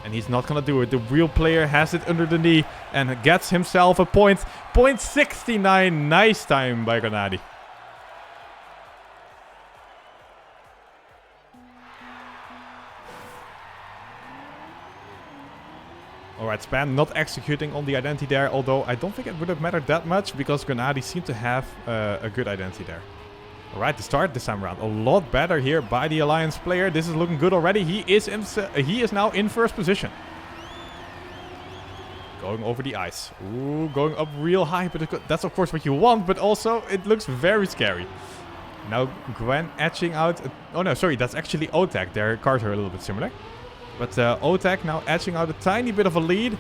And he's not going to do it. The real player has it under the knee and gets himself a point. 0.69. Nice time by Grenady. Alright, Spam not executing on the identity there. Although I don't think it would have mattered that much because Grenady seemed to have a good identity there. Alright, the start this time around. A lot better here by the Alliance player. This is looking good already. He is now in first position. Going over the ice. Ooh, going up real high. But that's of course what you want. But also, it looks very scary. Now, Gwen edging out. Oh no, sorry. That's actually Otek. Their cars are a little bit similar. But Otek now edging out a tiny bit of a lead.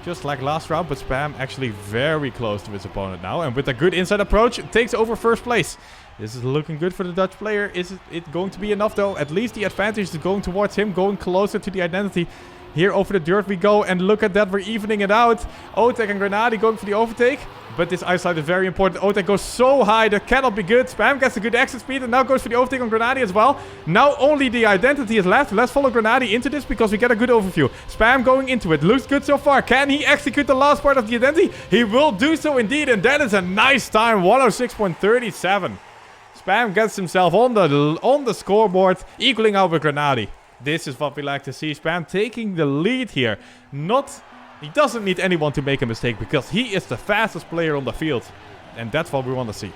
Just like last round. But Spam actually very close to his opponent now. And with a good inside approach, takes over first place. This is looking good for the Dutch player. Is it going to be enough though? At least the advantage is going towards him, going closer to the identity. Here over the dirt we go, and look at that, we're evening it out. Otek and Grenady going for the overtake. But this ice slide is very important. Otek goes so high, that cannot be good. Spam gets a good exit speed and now goes for the overtake on Grenady as well. Now only the identity is left. Let's follow Grenady into this because we get a good overview. Spam going into it. Looks good so far. Can he execute the last part of the identity? He will do so indeed, and that is a nice time. 106.37. Spam gets himself on the scoreboard, equaling out with Grenady. This is what we like to see. Spam taking the lead here. He doesn't need anyone to make a mistake because he is the fastest player on the field. And that's what we want to see.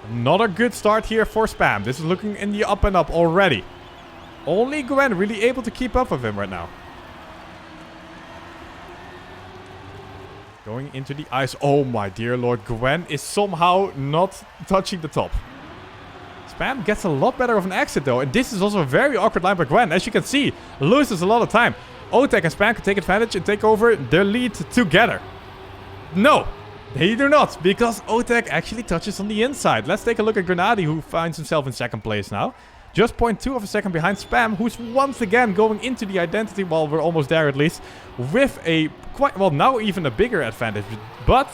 Another good start here for Spam. This is looking in the up and up already. Only Gwen really able to keep up with him right now. Going into the ice. Oh my dear lord. Gwen is somehow not touching the top. Spam gets a lot better of an exit though. And this is also a very awkward line by Gwen. As you can see, loses a lot of time. Otek and Spam can take advantage and take over their lead together. No, they do not. Because Otek actually touches on the inside. Let's take a look at Grenady, who finds himself in second place now. Just 0.2 of a second behind Spam, who's once again going into the identity, well, we're almost there at least, with a quite, well, now even a bigger advantage. But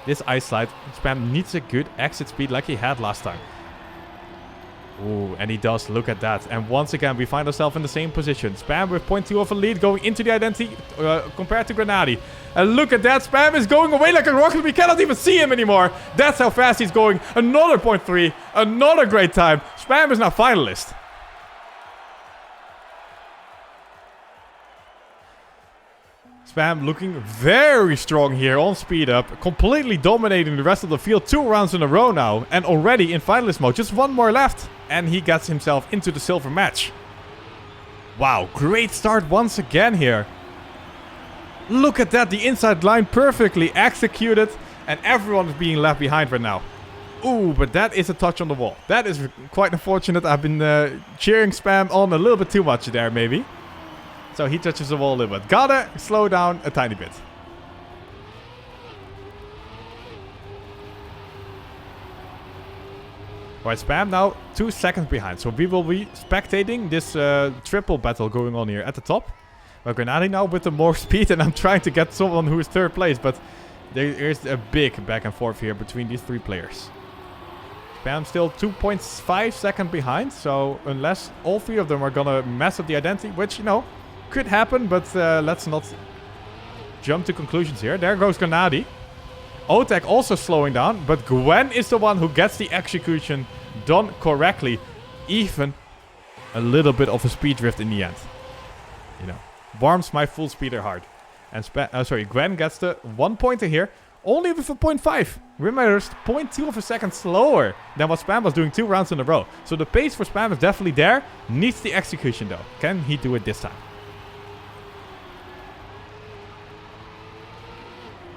this ice slide, Spam needs a good exit speed like he had last time. Ooh, and he does. Look at that. And once again, we find ourselves in the same position. Spam with 0.2 of a lead going into the identity compared to Grenady. And look at that. Spam is going away like a rocket. We cannot even see him anymore. That's how fast he's going. Another 0.3. Another great time. Spam is now finalist. Spam looking very strong here on speed up. Completely dominating the rest of the field. 2 rounds in a row now. And already in finalist mode. Just 1 more left. And he gets himself into the silver match. Wow, great start once again here. Look at that. The inside line perfectly executed. And everyone is being left behind right now. Ooh, but that is a touch on the wall. That is quite unfortunate. I've been cheering Spam on a little bit too much there, maybe. So he touches the wall a little bit. Gotta slow down a tiny bit. Alright, Spam now 2 seconds behind. So we will be spectating this triple battle going on here at the top. Well, Grenadi now with the more speed. And I'm trying to get someone who is 3rd place. But there's a big back and forth here between these 3 players. Spam still 2.5 seconds behind. So unless all 3 of them are gonna mess up the identity, which, you know, could happen, but let's not jump to conclusions here. There goes Grenadi. Otek also slowing down, but Gwen is the one who gets the execution done correctly. Even a little bit of a speed drift in the end. You know, warms my full speeder heart. And Gwen gets the 1 pointer here. Only with a 0.5. Remember, 0.2 of a second slower than what Spam was doing 2 rounds in a row. So the pace for Spam is definitely there. Needs the execution though. Can he do it this time?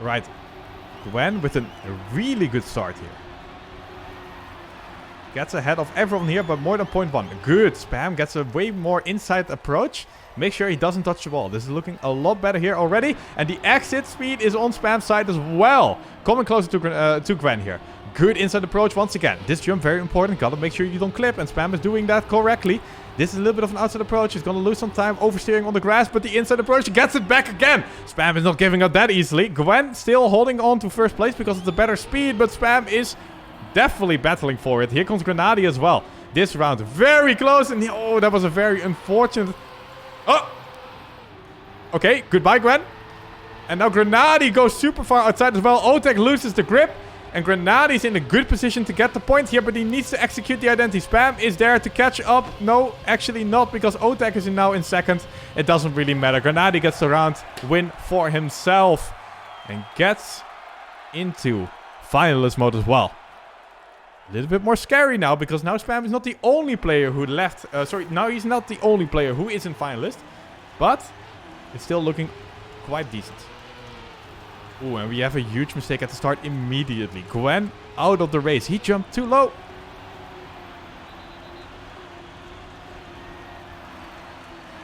Right. Gwen with a really good start here. Gets ahead of everyone here, but more than 0.1. Good. Spam gets a way more inside approach. Make sure he doesn't touch the ball. This is looking a lot better here already. And the exit speed is on Spam's side as well. Coming closer to Gwen here. Good inside approach once again. This jump very important. Gotta make sure you don't clip. And Spam is doing that correctly. This is a little bit of an outside approach. He's gonna lose some time oversteering on the grass. But the inside approach gets it back again. Spam is not giving up that easily. Gwen still holding on to 1st place because it's a better speed. But Spam is definitely battling for it. Here comes Grenadi as well. This round very close. And oh, that was a very unfortunate... Oh! Okay, goodbye, Gwen. And now Grenadi goes super far outside as well. Otek loses the grip. And Grenadi's in a good position to get the point here, but he needs to execute the identity. Spam is there to catch up. No, actually not, because Otek is now in 2nd. It doesn't really matter. Grenadi gets the round win for himself. And gets into finalist mode as well. A little bit more scary now, because now Spam is not the only player who left. Now he's not the only player who is in finalist. But it's still looking quite decent. Ooh, and we have a huge mistake at the start immediately. Gwen out of the race. He jumped too low.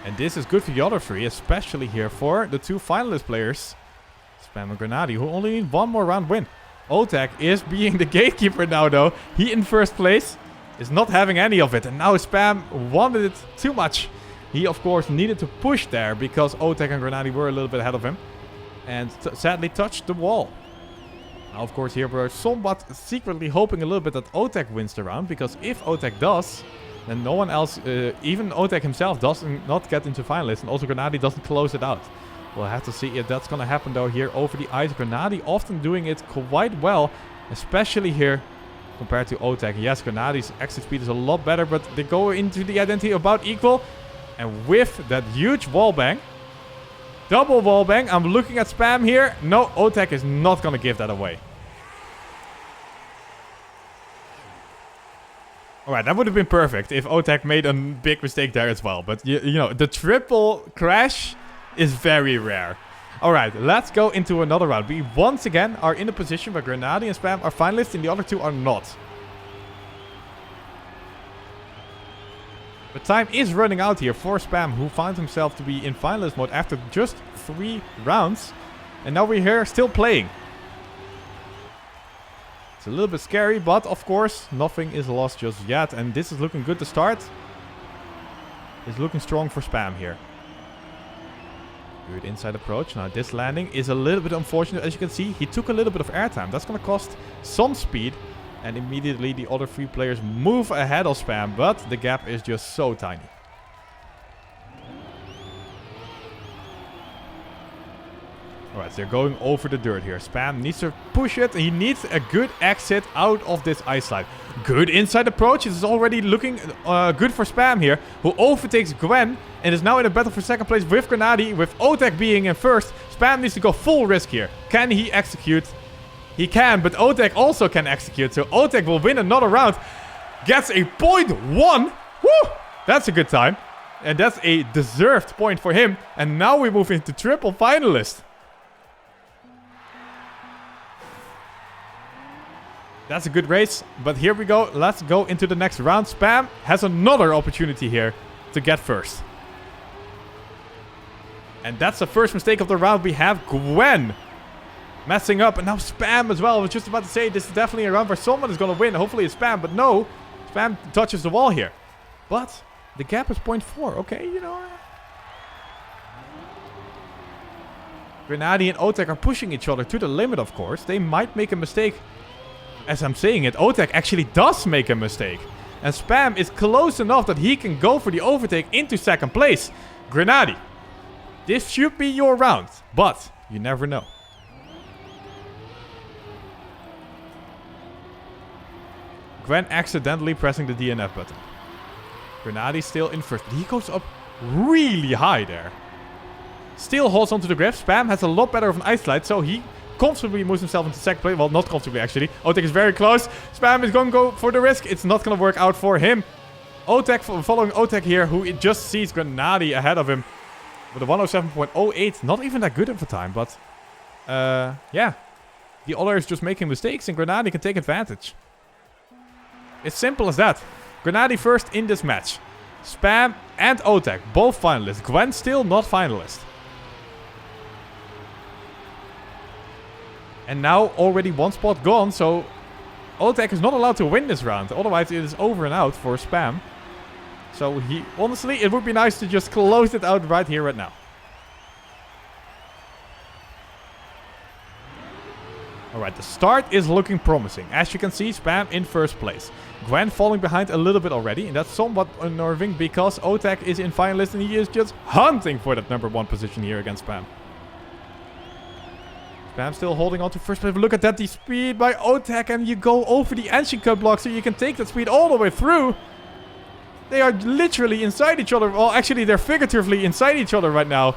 And this is good for the other 3, especially here for the 2 finalist players. Spam and Grenadi, who only need 1 more round win. Otek is being the gatekeeper now, though. He in 1st place is not having any of it. And now Spam wanted it too much. He, of course, needed to push there because Otek and Grenadi were a little bit ahead of him. And sadly touched the wall. Now, of course, here we're somewhat secretly hoping a little bit that Otek wins the round. Because if Otek does, then no one else, even Otek himself, does not get into finalists. And also Grenadi doesn't close it out. We'll have to see if that's going to happen, though, here over the ice. Grenadi often doing it quite well, especially here compared to Otek. Yes, Grenadi's exit speed is a lot better, but they go into the identity about equal. And with that huge wallbang, double wallbang, I'm looking at Spam here. No, Otek is not going to give that away. Alright, that would have been perfect if Otek made a big mistake there as well. But, you know, the triple crash is very rare. Alright, let's go into another round. We once again are in a position where Grenadi and Spam are finalists and the other 2 are not. But time is running out here for Spam, who found himself to be in finalist mode after just 3 rounds. And now we're here still playing. It's a little bit scary, but of course, nothing is lost just yet. And this is looking good to start. It's looking strong for Spam here. Good inside approach. Now this landing is a little bit unfortunate. As you can see, he took a little bit of airtime. That's going to cost some speed. And immediately the other 3 players move ahead of Spam. But the gap is just so tiny. Alright, so they're going over the dirt here. Spam needs to push it. He needs a good exit out of this ice slide. Good inside approach. This is already looking good for Spam here, who overtakes Gwen and is now in a battle for 2nd place with Grenadi, with Otek being in 1st. Spam needs to go full risk here. Can he execute? He can, but Otek also can execute. So Otek will win another round. Gets a 0.1. Woo! That's a good time. And that's a deserved point for him. And now we move into triple finalist. That's a good race. But here we go. Let's go into the next round. Spam has another opportunity here to get first. And that's the first mistake of the round. We have Gwen messing up. And now Spam as well. I was just about to say this is definitely a round where someone is going to win. Hopefully it's Spam. But no. Spam touches the wall here. But the gap is 0.4. Okay, you know. Grenady and Otek are pushing each other to the limit, of course. They might make a mistake. As I'm saying it, Otek actually does make a mistake. And Spam is close enough that he can go for the overtake into second place. Grenady, this should be your round. But you never know. Gwen accidentally pressing the DNF button. Grenady still in first. But he goes up really high there. Still holds onto the grip. Spam has a lot better of an ice slide. So he comfortably moves himself into second place. Well, not comfortably actually. Otek is very close. Spam is going to go for the risk. It's not going to work out for him. Otek following Otek here, who just sees Grenady ahead of him. With a 107.08. Not even that good of a time. But yeah. The other is just making mistakes. And Grenady can take advantage. It's simple as that. Grenady first in this match. Spam and Otek, both finalists. Gwen still not finalist. And now already one spot gone, so Otek is not allowed to win this round. Otherwise it is over and out for Spam. So he, honestly, it would be nice to just close it out right here, right now. Alright, the start is looking promising. As you can see, Spam in first place. Gwen falling behind a little bit already. And that's somewhat unnerving because Otek is in finalist and he is just hunting for that number 1 position here against Spam. Spam still holding on to first place. But look at that, the speed by Otek. And you go over the engine cut block so you can take that speed all the way through. They are literally inside each other. Well, actually, they're figuratively inside each other right now.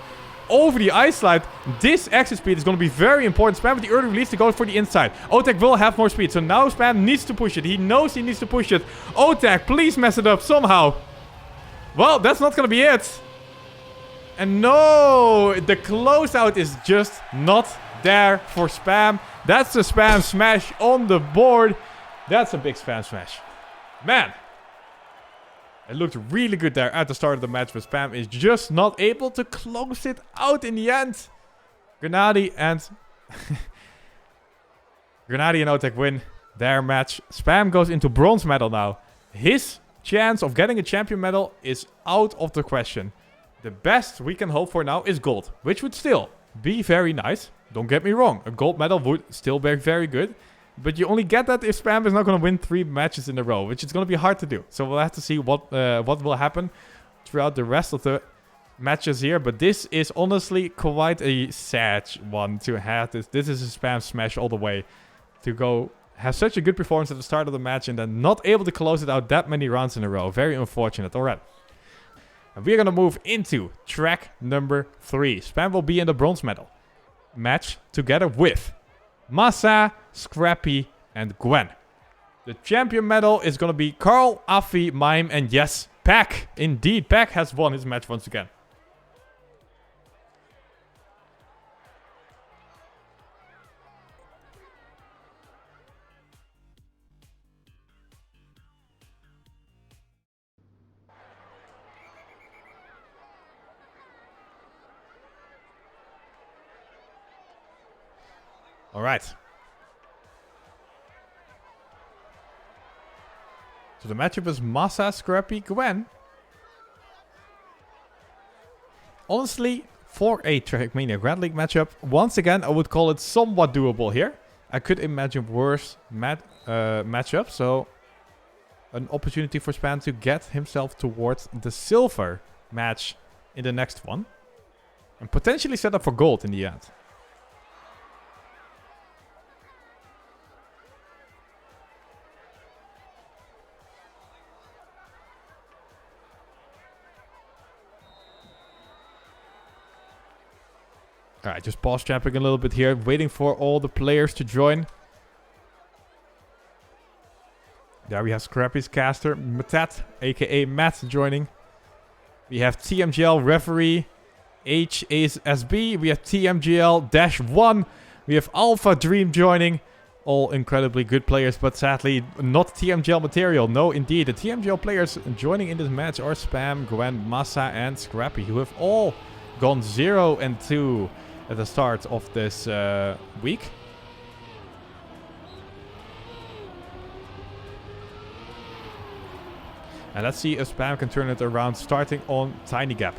Over the ice slide. This exit speed is going to be very important. Spam with the early release to go for the inside. Otek will have more speed. So now Spam needs to push it. He knows he needs to push it. Otek, please mess it up somehow. Well, that's not going to be it. And no, the closeout is just not there for Spam. That's the Spam smash on the board. That's a big Spam smash. Man. It looked really good there at the start of the match, but Spam is just not able to close it out in the end. Grenady and Otek win their match. Spam goes into bronze medal now. His chance of getting a champion medal is out of the question. The best we can hope for now is gold, which would still be very nice. Don't get me wrong, a gold medal would still be very good. But you only get that if Spam is not going to win 3 matches in a row, which is going to be hard to do. So we'll have to see what will happen throughout the rest of the matches here. But this is honestly quite a sad one to have. This is a Spam smash all the way. To go have such a good performance at the start of the match and then not able to close it out that many rounds in a row. Very unfortunate. All right. And we're going to move into track number 3. Spam will be in the bronze medal match together with Massa, Scrappy, and Gwen. The champion medal is going to be Carl, Afi, Mime, and yes, Pack. Indeed, Pack has won his match once again. All right. So the matchup is Massa, Scrappy, Gwen. Honestly, for a Trackmania Grand League matchup, once again, I would call it somewhat doable here. I could imagine worse matchups. So an opportunity for Spam to get himself towards the silver match in the next one. And potentially set up for gold in the end. Alright, just pause trapping a little bit here, waiting for all the players to join. There we have Scrappy's caster, Matat, aka Matt, joining. We have TMGL referee, HSB. We have TMGL-1. We have Alpha Dream joining. All incredibly good players, but sadly not TMGL material. No, indeed. The TMGL players joining in this match are Spam, Gwen, Massa, and Scrappy, who have all gone 0-2 at the start of this week. And let's see if Spam can turn it around, starting on Tiny Gap.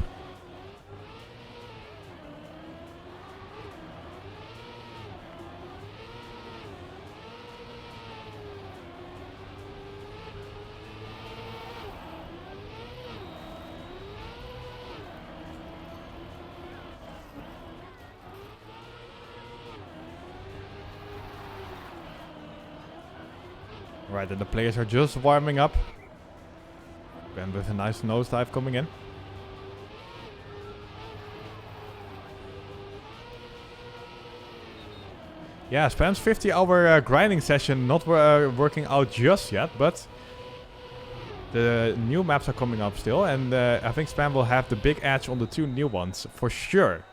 Right, and the players are just warming up. And with a nice nosedive coming in. Yeah, Spam's 50-hour grinding session not working out just yet, but the new maps are coming up still, and I think Spam will have the big edge on the 2 new ones for sure.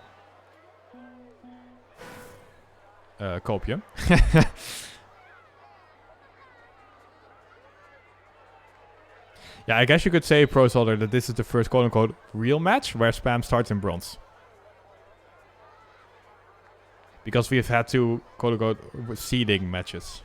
Copium. Yeah, I guess you could say, Pro Soldier, that this is the first quote-unquote real match where Spam starts in bronze. Because we've had 2 quote-unquote seeding matches.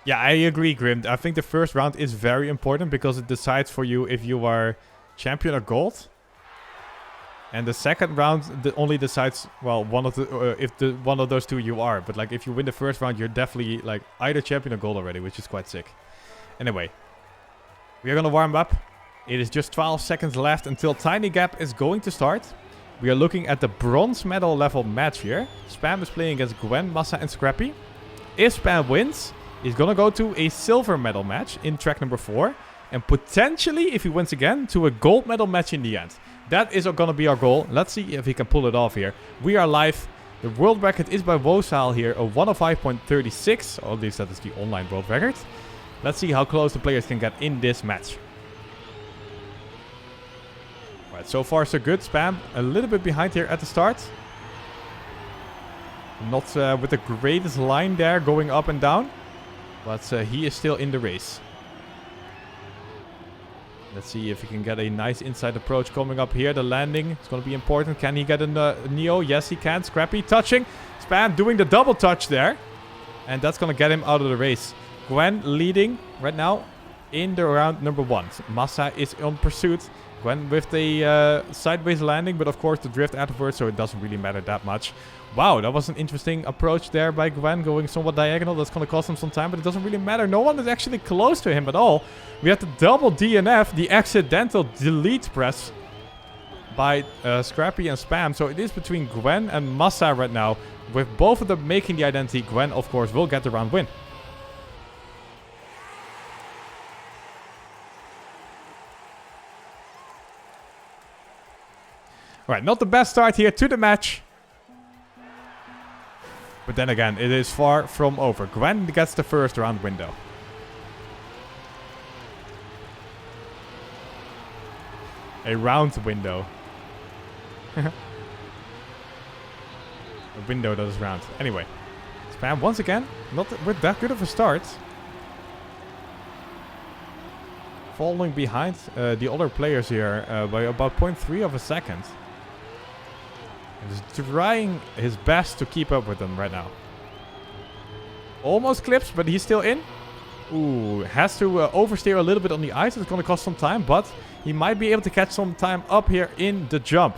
Yeah, I agree, Grim. I think the first round is very important because it decides for you if you are champion or gold. And the second round only decides, well, one of those 2 you are. But like if you win the first round, you're definitely like either champion or gold already, which is quite sick. Anyway, we are gonna warm up. It is just 12 seconds left until Tiny Gap is going to start. We are looking at the bronze medal level match here. Spam is playing against Gwen, Massa, and Scrappy. If Spam wins, he's gonna go to a silver medal match in track number 4. And potentially, if he wins again, to a gold medal match in the end. That is gonna be our goal. Let's see if he can pull it off here. We are live. The world record is by Wosal here, a 105.36. Or at least that is the online world record. Let's see how close the players can get in this match. Right, so far so good. Spam a little bit behind here at the start. Not with the greatest line there going up and down. But he is still in the race. Let's see if he can get a nice inside approach coming up here. The landing is going to be important. Can he get a Neo? Yes, he can. Scrappy touching. Spam doing the double touch there. And that's going to get him out of the race. Gwen leading right now in the round number 1. Massa is on pursuit. Gwen with the sideways landing, but of course the drift afterwards, so it doesn't really matter that much. Wow, that was an interesting approach there by Gwen, going somewhat diagonal. That's going to cost him some time, but it doesn't really matter. No one is actually close to him at all. We have the double DNF, the accidental delete press by Scrappy and Spam. So it is between Gwen and Massa right now. With both of them making the identity, Gwen, of course, will get the round win. Alright, not the best start here to the match. But then again, it is far from over. Gwen gets the first round window. A round window. A window that is round. Anyway. Spam once again, not with that good of a start. Falling behind the other players here by about 0.3 of a second. He's trying his best to keep up with them right now. Almost clips, but he's still in. Ooh, has to oversteer a little bit on the ice. It's going to cost some time, but he might be able to catch some time up here in the jump.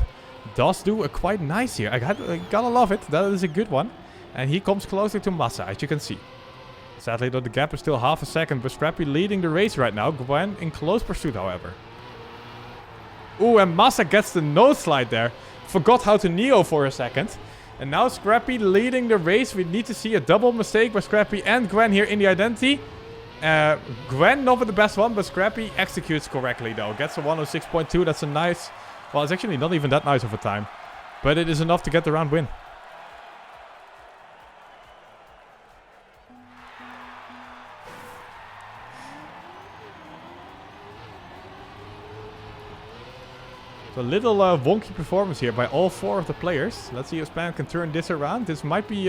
Does do a quite nice here. I gotta love it. That is a good one. And he comes closer to Massa, as you can see. Sadly, though, the gap is still half a second, but Scrappy leading the race right now. Gwen in close pursuit, however. Ooh, and Massa gets the nose slide there. Forgot how to Neo for a second. And now Scrappy leading the race. We need to see a double mistake by Scrappy and Gwen here in the identity. Gwen not with the best one, but Scrappy executes correctly though. Gets a 106.2. That's a nice... Well, it's actually not even that nice of a time. But it is enough to get the round win. A little wonky performance here by all 4 of the players. Let's see if Spam can turn this around. This might be,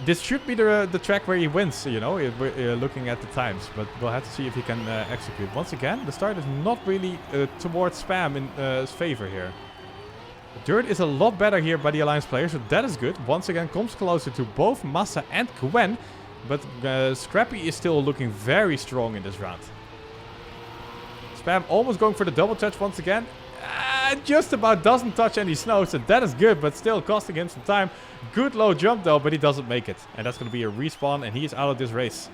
this should be the track where he wins, you know, if we're looking at the times. But we'll have to see if he can execute. Once again, the start is not really towards Spam in his favor here. The dirt is a lot better here by the Alliance players, so that is good. Once again, comes closer to both Massa and Gwen. But Scrappy is still looking very strong in this round. Spam almost going for the double touch once again. Just about doesn't touch any snow, so that is good, but still costing him some time. Good low jump though, but he doesn't make it. And that's going to be a respawn, and he is out of this race.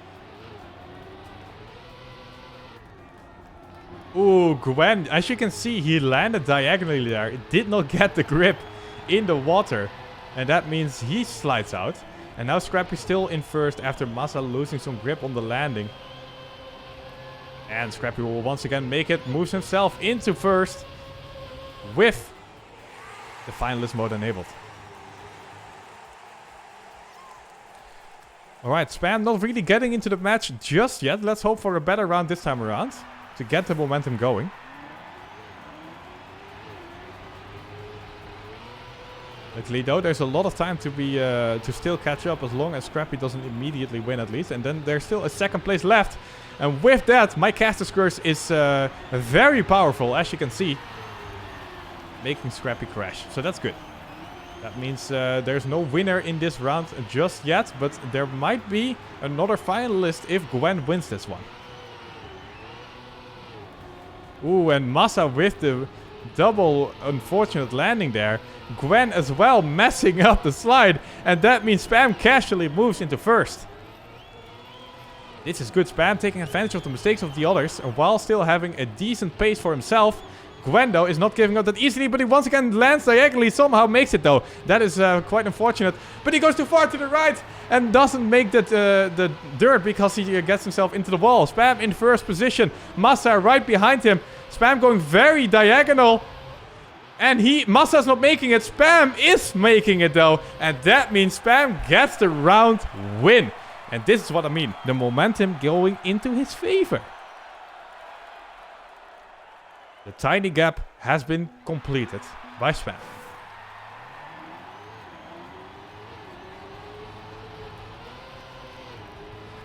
Ooh, Gwen, as you can see, he landed diagonally there. It did not get the grip in the water. And that means he slides out. And now Scrappy still in first after Massa losing some grip on the landing. And Scrappy will once again make it, moves himself into first with the finalist mode enabled. Alright, Spam not really getting into the match just yet. Let's hope for a better round this time around to get the momentum going. Luckily though, there's a lot of time to still catch up as long as Scrappy doesn't immediately win at least. And then there's still a second place left. And with that, my caster's curse is very powerful, as you can see. Making Scrappy crash. So that's good. That means there's no winner in this round just yet. But there might be another finalist if Gwen wins this one. Ooh, and Massa with the double unfortunate landing there. Gwen as well messing up the slide. And that means Spam casually moves into first. This is good. Spam taking advantage of the mistakes of the others while still having a decent pace for himself. Gwen, though, is not giving up that easily, but he once again lands diagonally. Somehow makes it, though. That is quite unfortunate. But he goes too far to the right and doesn't make that, the dirt because he gets himself into the wall. Spam in first position. Massa right behind him. Spam going very diagonal. And Massa's not making it. Spam is making it, though. And that means Spam gets the round win. And this is what I mean. The momentum going into his favor. The tiny gap has been completed by Spam.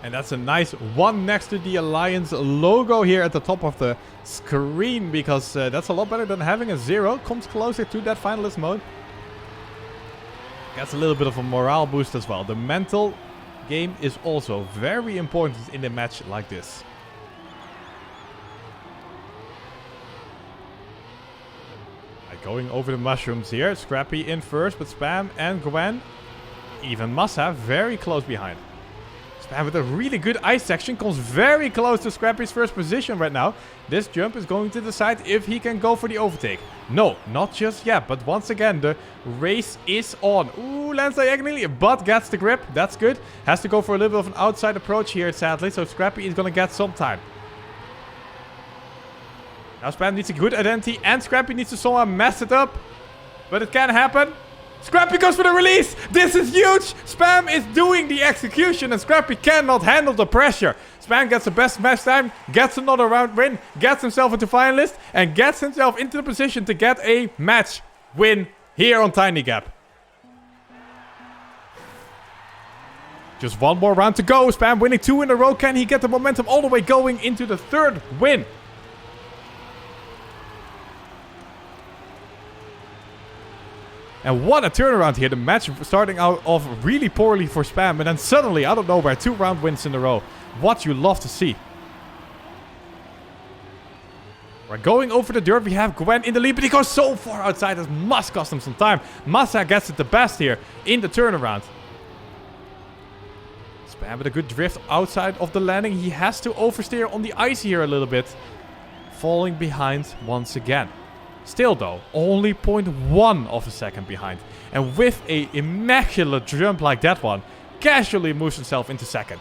And that's a nice one next to the Alliance logo here at the top of the screen. Because that's a lot better than having a 0. Comes closer to that finalist mode. Gets a little bit of a morale boost as well. The mental game is also very important in a match like this. Going over the mushrooms here. Scrappy in first, but Spam and Gwen, even Massa, very close behind. Spam with a really good ice section comes very close to Scrappy's first position right now. This jump is going to decide if he can go for the overtake. No, not just yet, but once again, the race is on. Ooh, lands diagonally, but gets the grip. That's good. Has to go for a little bit of an outside approach here, sadly, so Scrappy is going to get some time. Now Spam needs a good identity and Scrappy needs to somehow mess it up. But it can happen. Scrappy goes for the release. This is huge. Spam is doing the execution and Scrappy cannot handle the pressure. Spam gets the best match time, gets another round win, gets himself into finalist and gets himself into the position to get a match win here on Tiny Gap. Just one more round to go. Spam winning 2 in a row. Can he get the momentum all the way going into the third win? And what a turnaround here. The match starting out off really poorly for Spam. And then suddenly, out of nowhere, 2 round wins in a row. What you love to see. We're going over the dirt. We have Gwen in the lead. But he goes so far outside. This must cost him some time. Massa gets it the best here in the turnaround. Spam with a good drift outside of the landing. He has to oversteer on the ice here a little bit. Falling behind once again. Still though, only 0.1 of a second behind. And with a immaculate jump like that one, casually moves himself into second.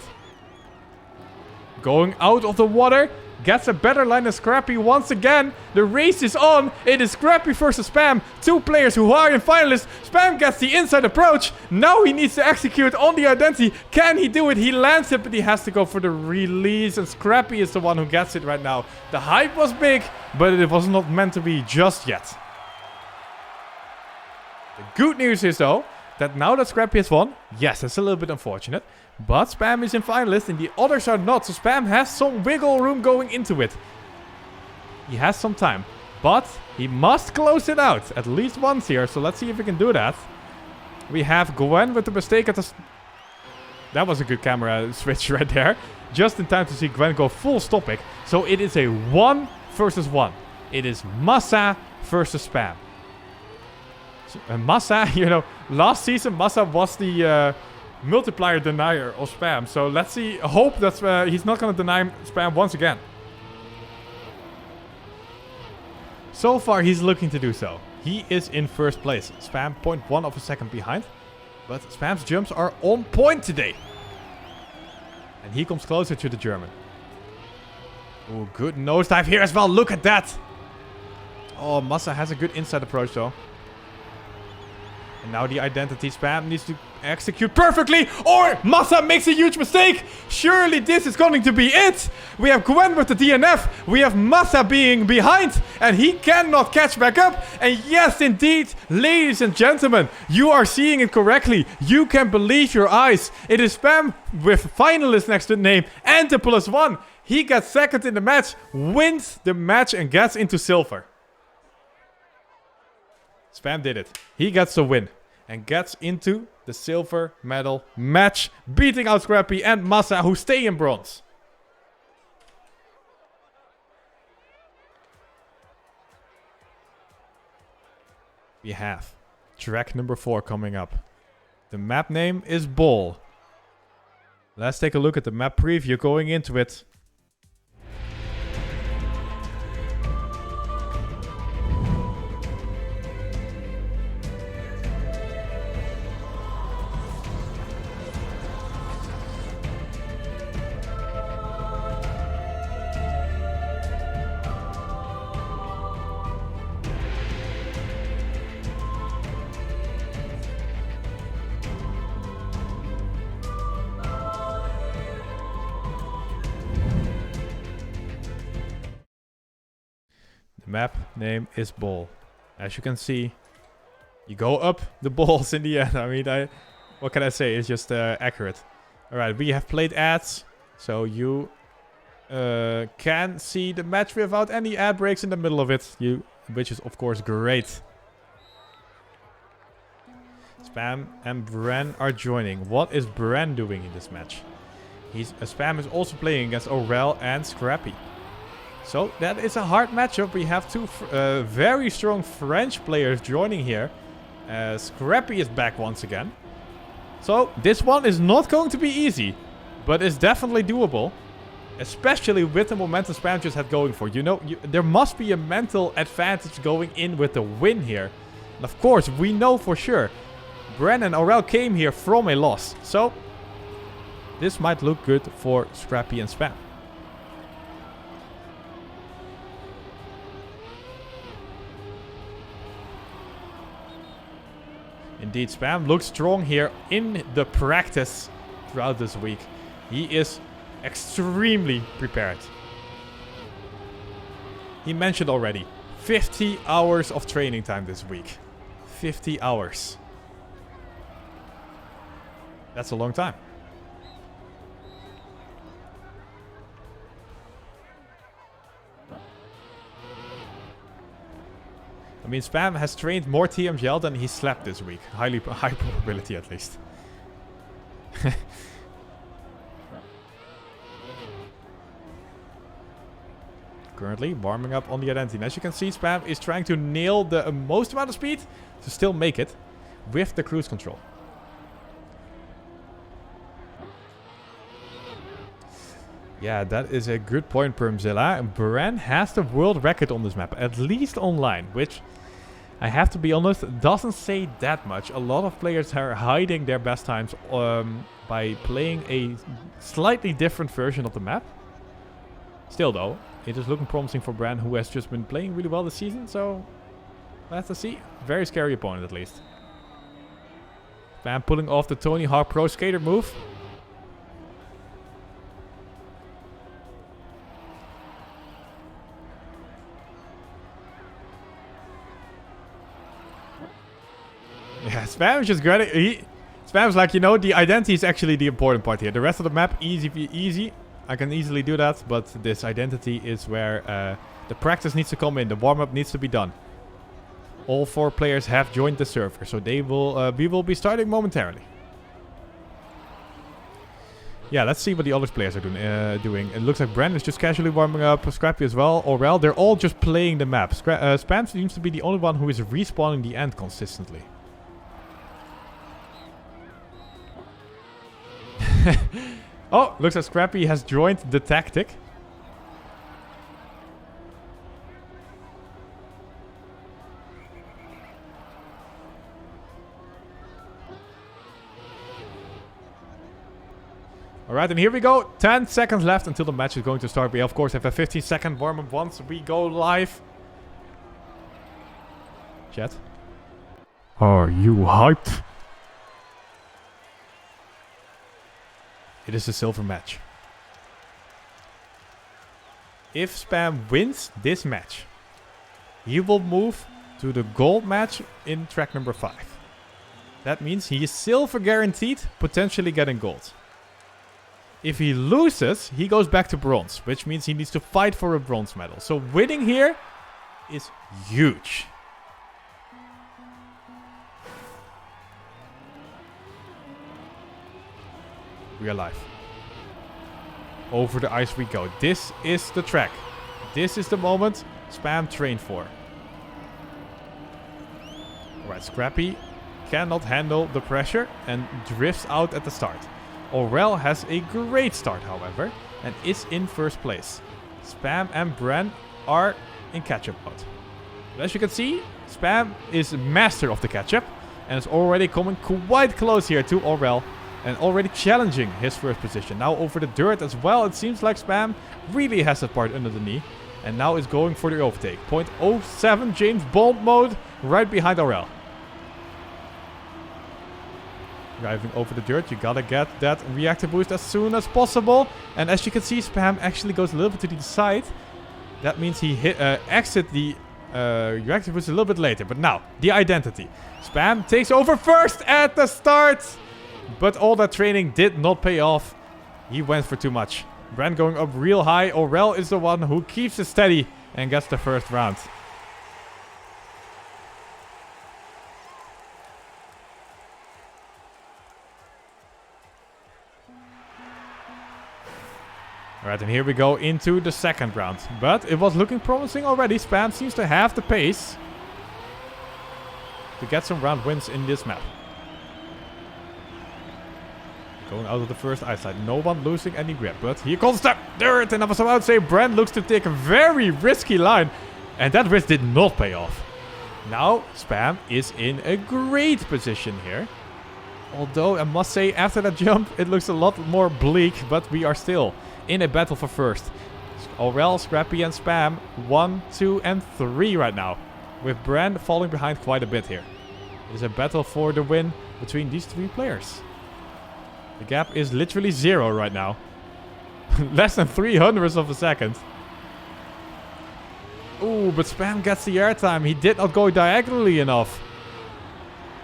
Going out of the water, gets a better line than Scrappy once again. The race is on. It is Scrappy versus Spam. Two players who are in finalists. Spam gets the inside approach. Now he needs to execute on the identity. Can he do it? He lands it, but he has to go for the release. And Scrappy is the one who gets it right now. The hype was big, but it was not meant to be just yet. The good news is though, that now that Scrappy has won, yes, that's a little bit unfortunate, but Spam is in finalist and the others are not, so Spam has some wiggle room going into it. He has some time, but he must close it out at least once here, so let's see if we can do that. We have Gwen with the mistake at the... That was a good camera switch right there. Just in time to see Gwen go full stopping. So it is a 1 versus 1. It is Massa versus Spam. Massa, you know, last season Massa was the multiplier denier of Spam. So let's see, hope that he's not going to deny Spam once again. So far he's looking to do so. He is in first place. Spam 0.1 of a second behind. But Spam's jumps are on point today. And he comes closer to the German. Oh, good nosedive here as well. Look at that. Oh, Massa has a good inside approach though. And now the identity Spam needs to execute perfectly, or Massa makes a huge mistake. Surely this is going to be it. We have Gwen with the DNF. We have Massa being behind, and he cannot catch back up. And yes, indeed, ladies and gentlemen, you are seeing it correctly. You can believe your eyes. It is Spam with finalist next to the name and the +1. He gets second in the match, wins the match, and gets into silver. Spam did it. He gets the win and gets into the silver medal match, beating out Scrappy and Massa, who stay in bronze. We have track number 4 coming up. The map name is Ball. Let's take a look at the map preview going into it. Map name is Ball. As you can see, you go up the balls in the end. I mean, what can I say? It's just accurate. Alright, we have played ads, so you can see the match without any ad breaks in the middle of it, which is of course great. Spam and Bren are joining. What is Bren doing in this match? Spam is also playing against Aurel and Scrappy. So that is a hard matchup. We have two very strong French players joining here. Scrappy is back once again. So this one is not going to be easy, but it's definitely doable. Especially with the momentum Spam just had going for. You know, there must be a mental advantage going in with the win here. And of course, we know for sure, Bren and Aurel came here from a loss. So this might look good for Scrappy and Spam. Indeed, Spam looks strong here in the practice throughout this week. He is extremely prepared. He mentioned already, 50 hours of training time this week. 50 hours. That's a long time. I mean, Spam has trained more TMGL than he slept this week. High probability, at least. Currently warming up on the identity. And as you can see, Spam is trying to nail the most amount of speed to still make it with the cruise control. Yeah, that is a good point, Permzilla. Bren has the world record on this map, at least online, which, I have to be honest, doesn't say that much. A lot of players are hiding their best times by playing a slightly different version of the map. Still though, it is looking promising for Bren, who has just been playing really well this season, so we'll have to see. Very scary opponent at least. Spam pulling off the Tony Hawk Pro Skater move. Yeah, Spam is just great. Spam's like, you know, the identity is actually the important part here. The rest of the map, easy. I can easily do that, but this identity is where the practice needs to come in. The warm-up needs to be done. All 4 players have joined the server, so they will. We will be starting momentarily. Yeah, let's see what the other players are doing. It looks like Bren is just casually warming up. Scrappy as well. Orel, they're all just playing the map. Spam seems to be the only one who is respawning the end consistently. Oh, looks like Scrappy has joined the tactic. Alright, and here we go. 10 seconds left until the match is going to start. We, of course, have a 15-second warm-up once we go live. Chat. Are you hyped? It is a silver match. If Spam wins this match, he will move to the gold match in track number 5. That means he is silver guaranteed, potentially getting gold. If he loses, he goes back to bronze, which means he needs to fight for a bronze medal. So winning here is huge. We are live. Over the ice we go. This is the track. This is the moment Spam trained for. Alright, Scrappy cannot handle the pressure and drifts out at the start. Orel has a great start, however, and is in first place. Spam and Bren are in catch-up mode. But as you can see, Spam is master of the catch-up and is already coming quite close here to Orel. And already challenging his first position. Now over the dirt as well. It seems like Spam really has that part under the knee. And now is going for the overtake. 0.07 James Bond mode right behind Orel. Driving over the dirt. You gotta get that reactor boost as soon as possible. And as you can see, Spam actually goes a little bit to the side. That means he exit the reactor boost a little bit later. But now, the identity. Spam takes over first at the start. But all that training did not pay off. He went for too much. Bren going up real high. Orel is the one who keeps it steady and gets the first round. Alright, and here we go into the second round. But it was looking promising already. Spam seems to have the pace to get some round wins in this map. Going out of the first eyesight. No one losing any grip. But here comes the dirt. And I was about to say, Bren looks to take a very risky line. And that risk did not pay off. Now, Spam is in a great position here. Although, I must say, after that jump, it looks a lot more bleak. But we are still in a battle for first. Orel, Scrappy, and Spam. 1, 2, and 3 right now. With Bren falling behind quite a bit here. It is a battle for the win between these 3 players. The gap is literally 0 right now. Less than 300ths of a second. Ooh, but Spam gets the airtime. He did not go diagonally enough.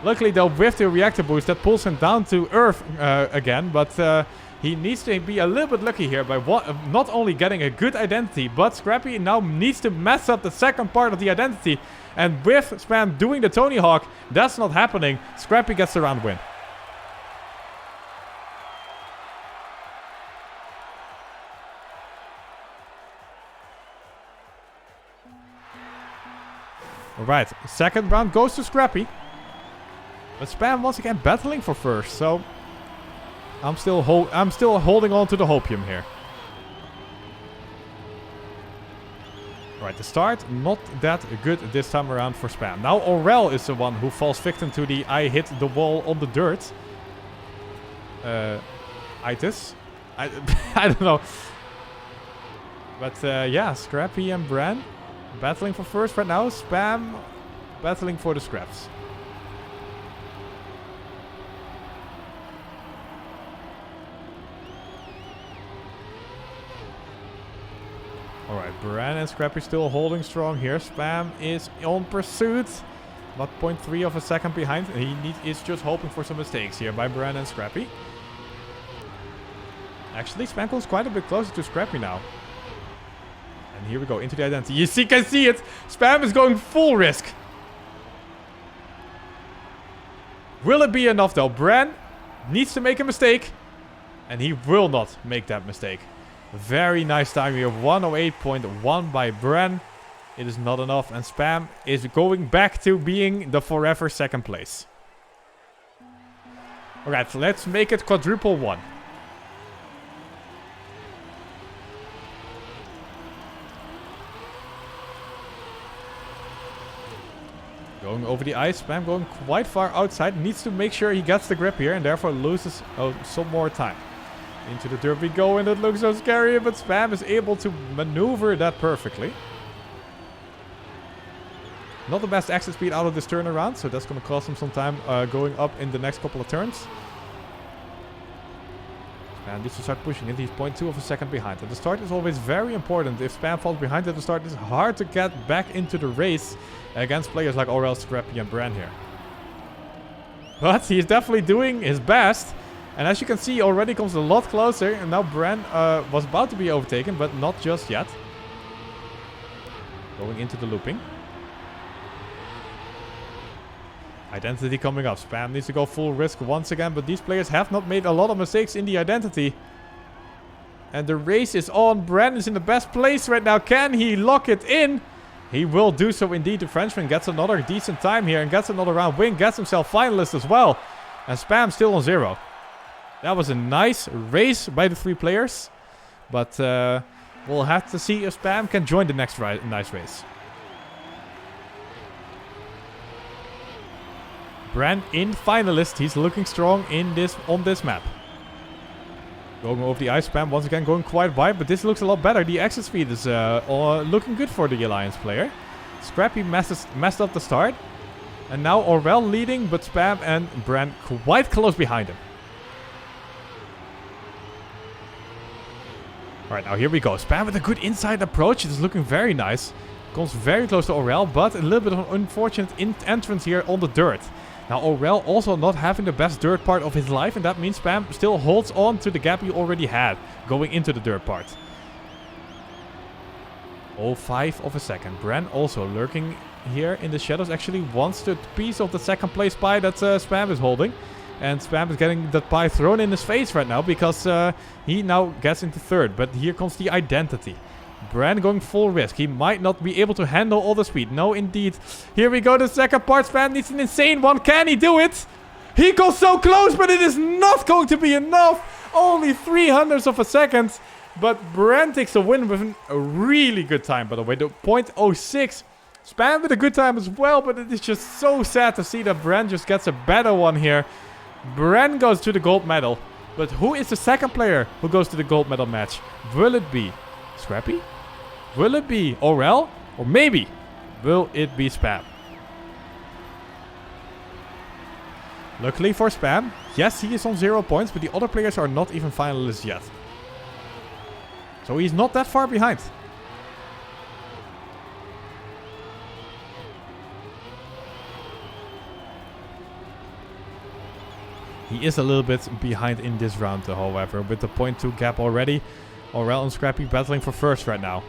Luckily though, with the reactor boost, that pulls him down to Earth again. But he needs to be a little bit lucky here by not only getting a good identity, but Scrappy now needs to mess up the second part of the identity. And with Spam doing the Tony Hawk, that's not happening. Scrappy gets the round win. Alright, second round goes to Scrappy. But Spam once again battling for first, so I'm still holding on to the hopium here. Alright, the start not that good this time around for Spam. Now Aurel is the one who falls victim to the I hit the wall on the dirt. Itis. I don't know. But yeah, Scrappy and Bran battling for first right now. Spam battling for the scraps. Alright, Bran and Scrappy still holding strong here. Spam is on pursuit. About 0.3 of a second behind. He is just hoping for some mistakes here by Bran and Scrappy. Actually, Spam comes quite a bit closer to Scrappy now. And here we go, into the identity. You can see it! Spam is going full risk. Will it be enough though? Bran needs to make a mistake. And he will not make that mistake. Very nice time here. 108.1 by Bran. It is not enough. And Spam is going back to being the forever second place. Alright, let's make it quadruple 1. Going over the ice. Spam going quite far outside. Needs to make sure he gets the grip here. And therefore loses some more time. Into the dirt we go, and it looks so scary, but Spam is able to maneuver that perfectly. Not the best exit speed out of this turnaround, so that's going to cost him some time going up in the next couple of turns. Spam needs to start pushing it. He's 0.2 of a second behind. And the start is always very important. If Spam falls behind at the start, it's hard to get back into the race against players like Aurel, Scrappy, and Bran here. But he's definitely doing his best. And as you can see, already comes a lot closer. And now Bran was about to be overtaken, but not just yet. Going into the looping. Identity coming up. Spam needs to go full risk once again. But these players have not made a lot of mistakes in the identity. And the race is on. Bran is in the best place right now. Can he lock it in? He will do so indeed. The Frenchman gets another decent time here. And gets another round win. Gets himself finalist as well. And Spam still on 0. That was a nice race by the 3 players. But we'll have to see if Spam can join the next nice race. Bran in finalist. He's looking strong on this map. Going over the ice. Spam once again going quite wide. But this looks a lot better. The exit speed is looking good for the Alliance player. Scrappy messed up the start. And now Aurel leading. But Spam and Bran quite close behind him. Alright, now here we go. Spam with a good inside approach. It is looking very nice. Comes very close to Aurel, but a little bit of an unfortunate entrance here on the dirt. Now Aurel also not having the best dirt part of his life, and that means Spam still holds on to the gap he already had going into the dirt part. 0.5 of a second. Bran also lurking here in the shadows. Actually wants the piece of the second place pie that Spam is holding. And Spam is getting that pie thrown in his face right now because he now gets into third. But here comes the identity. Bran going full risk. He might not be able to handle all the speed. No, indeed. Here we go. The second part. Spam needs an insane one. Can he do it? He goes so close, but it is not going to be enough. Only 0.03 of a second. But Bran takes the win with a really good time, by the way. The 0.06. Spam with a good time as well, but it is just so sad to see that Bran just gets a better one here. Bran goes to the gold medal. But who is the second player who goes to the gold medal match? Will it be Scrappy? Will it be Aurel? Or maybe will it be Spam? Luckily for Spam, yes, he is on 0 points, but the other players are not even finalists yet. So he's not that far behind. He is a little bit behind in this round, however, with the 0.2 gap already. Aurel and Scrappy battling for first right now.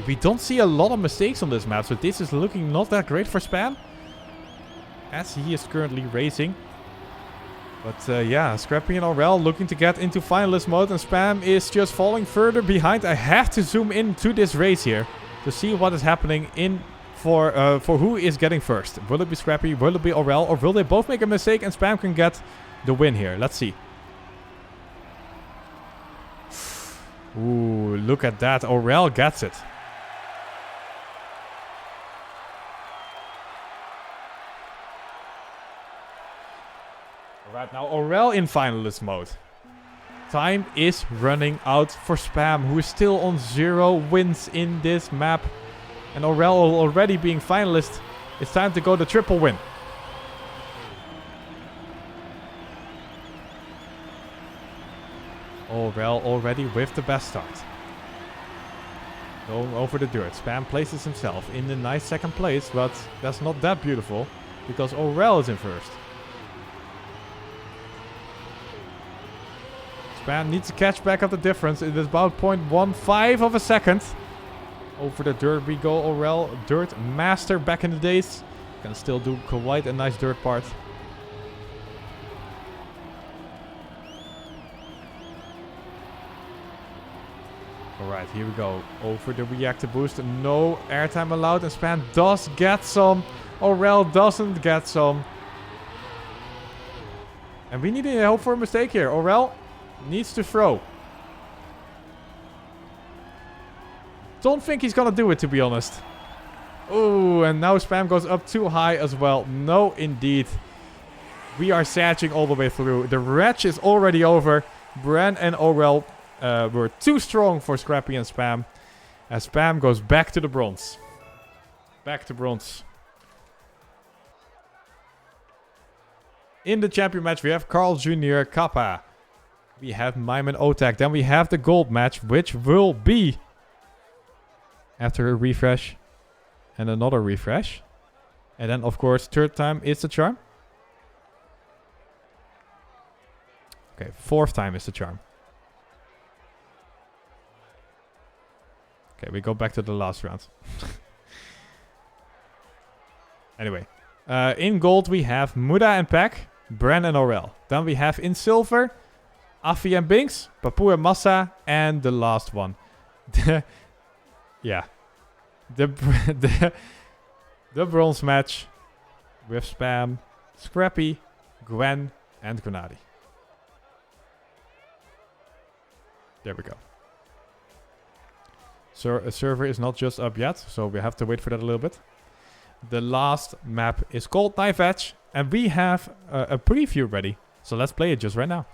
We don't see a lot of mistakes on this map, so this is looking not that great for Spam. As he is currently racing. But yeah, Scrappy and Aurel looking to get into finalist mode, and Spam is just falling further behind. I have to zoom into this race here to see what is happening for who is getting first. Will it be Scrappy? Will it be Aurel? Or will they both make a mistake and Spam can get the win here? Let's see. Ooh, look at that. Aurel gets it. Right now, Aurel in finalist mode. Time is running out for Spam, who is still on 0 wins in this map. And Aurel already being finalist. It's time to go the triple win. Aurel already with the best start. Going over the dirt. Spam places himself in the nice second place, but that's not that beautiful because Aurel is in first. Spam needs to catch back up the difference. It is about 0.15 of a second. Over the dirt we go. Aurel, dirt master back in the days. Can still do quite a nice dirt part. Alright, here we go. Over the reactor boost. No airtime allowed. And Spam does get some. Aurel doesn't get some. And we need to hope for a mistake here. Aurel needs to throw. Don't think he's gonna do it, to be honest. Oh, and now Spam goes up too high as well. No, indeed. We are satching all the way through. The wretch is already over. Bran and Aurel were too strong for Scrappy and Spam. As Spam goes back to the bronze. Back to bronze. In the champion match, we have Carl Jr., Kappa. We have Mime and Otak. Then we have the gold match, which will be after a refresh and another refresh. And then, of course, third time is the charm. Okay, fourth time is the charm. Okay, we go back to the last round. Anyway, in gold we have Muda and Pack, Bran and Aurel. Then we have in silver Afi and Binks, Papu and Massa, and the last one. Yeah. The bronze match with Spam, Scrappy, Gwen, and Grenadi. There we go. So a server is not just up yet, so we have to wait for that a little bit. The last map is called Knife Edge, and we have a preview ready. So let's play it just right now.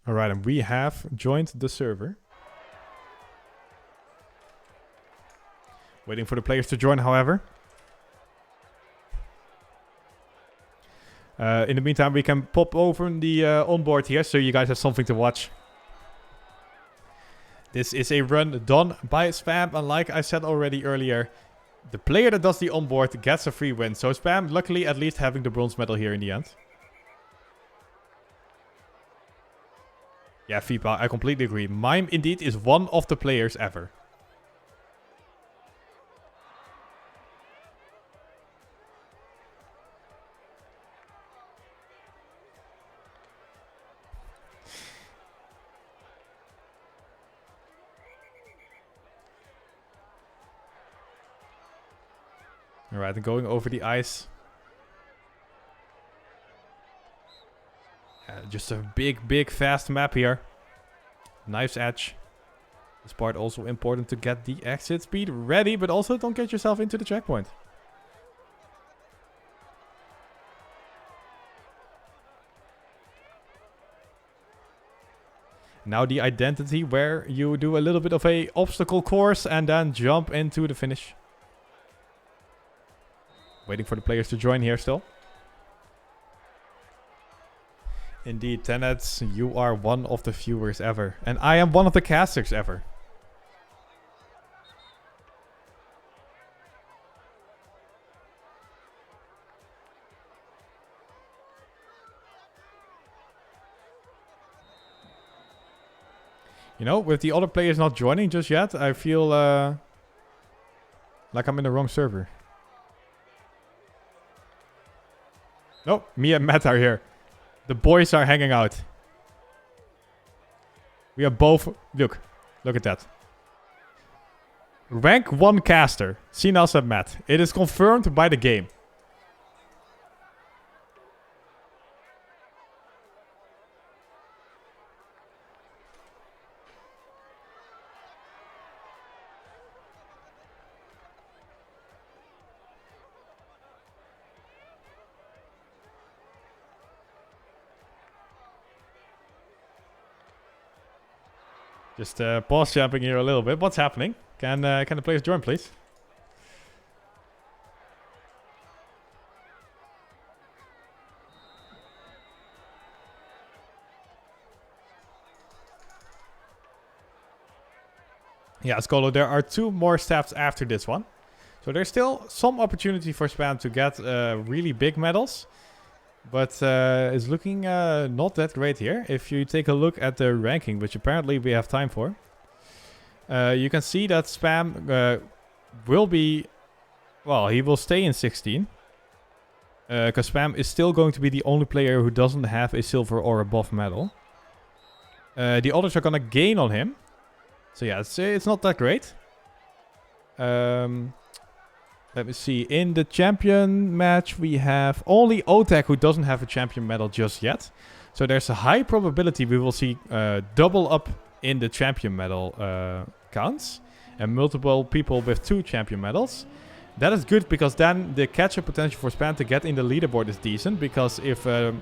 Alright, and we have joined the server. Waiting for the players to join, however. In the meantime, we can pop over the onboard here, so you guys have something to watch. This is a run done by Spam, and like I said already earlier, the player that does the onboard gets a free win. So Spam, luckily, at least having the bronze medal here in the end. Yeah, Fipa, I completely agree. Mime indeed is one of the players ever. Alright, going over the ice. Just a big, fast map here. Knife's Edge. This part also important to get the exit speed ready, but also don't get yourself into the checkpoint. Now the identity where you do a little bit of a obstacle course and then jump into the finish. Waiting for the players to join here still. Indeed, Tenets, you are one of the viewers ever. And I am one of the casters ever. You know, with the other players not joining just yet, I feel like I'm in the wrong server. Oh, me and Matt are here. The boys are hanging out. We are both... Look at that. Rank 1 caster. Sinas and Matt. It is confirmed by the game. Just pause jumping here a little bit. What's happening? Can the players join, please? Yeah, Skolo, there are 2 more staffs after this one. So there's still some opportunity for Spam to get really big medals. But it's looking not that great here. If you take a look at the ranking, which apparently we have time for. You can see that Spam will be... Well, he will stay in 16. Because Spam is still going to be the only player who doesn't have a silver or above medal. The others are going to gain on him. So yeah, it's not that great. Let me see. In the champion match, we have only Otek who doesn't have a champion medal just yet. So there's a high probability we will see double up in the champion medal counts. And multiple people with 2 champion medals. That is good because then the catch-up potential for Spam to get in the leaderboard is decent. Because if... I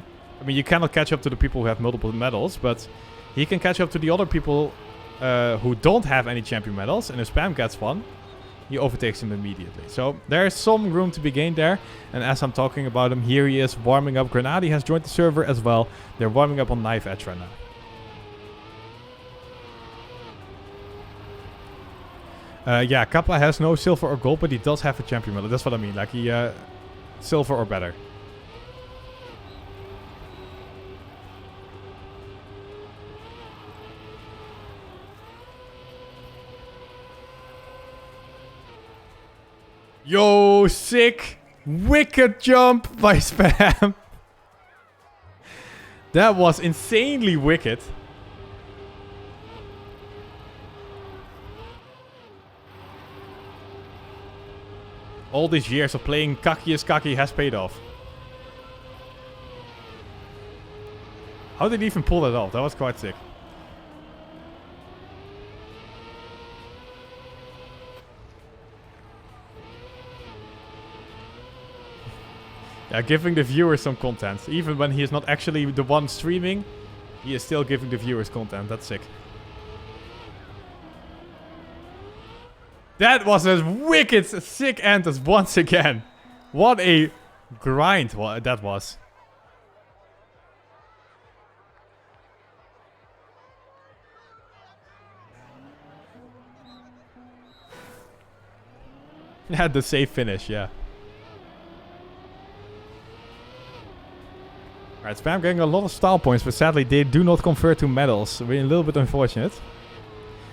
mean, you cannot catch up to the people who have multiple medals. But he can catch up to the other people who don't have any champion medals. And if Spam gets one... he overtakes him immediately. So there's some room to be gained there. And as I'm talking about him, here he is warming up. Grenadi has joined the server as well. They're warming up on Knife Edge right now. Yeah, Kappa has no silver or gold, but he does have a champion medal. That's what I mean. Like he silver or better. Yo, sick. Wicked jump by Spam. That was insanely wicked. All these years of playing Kaki as Kaki has paid off. How did he even pull that off? That was quite sick. Yeah, giving the viewers some content. Even when he is not actually the one streaming, he is still giving the viewers content. That's sick. That was a wicked, sick end once again. What a grind that was. Had the safe finish, yeah. Alright, Spam getting a lot of style points, but sadly they do not convert to medals. We're a little bit unfortunate.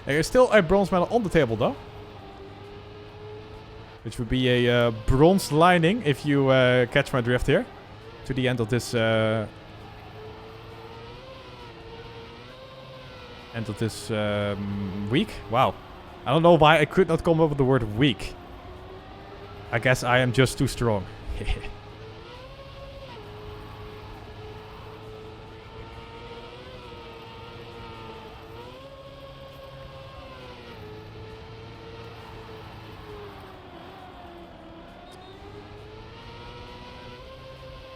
There is still a bronze medal on the table though. Which would be a bronze lining, if you catch my drift here. To the end of this... week. Wow. I don't know why I could not come up with the word week. I guess I am just too strong.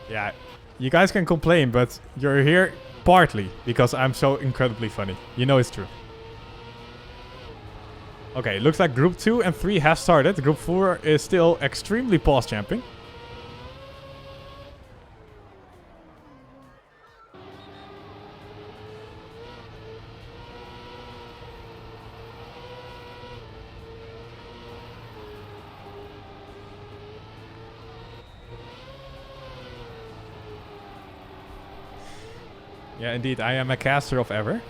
Yeah, you guys can complain, but you're here partly because I'm so incredibly funny. You know it's true. Okay, looks like Group 2 and 3 have started. Group 4 is still extremely pause champing. Yeah, indeed, I am a caster of ever.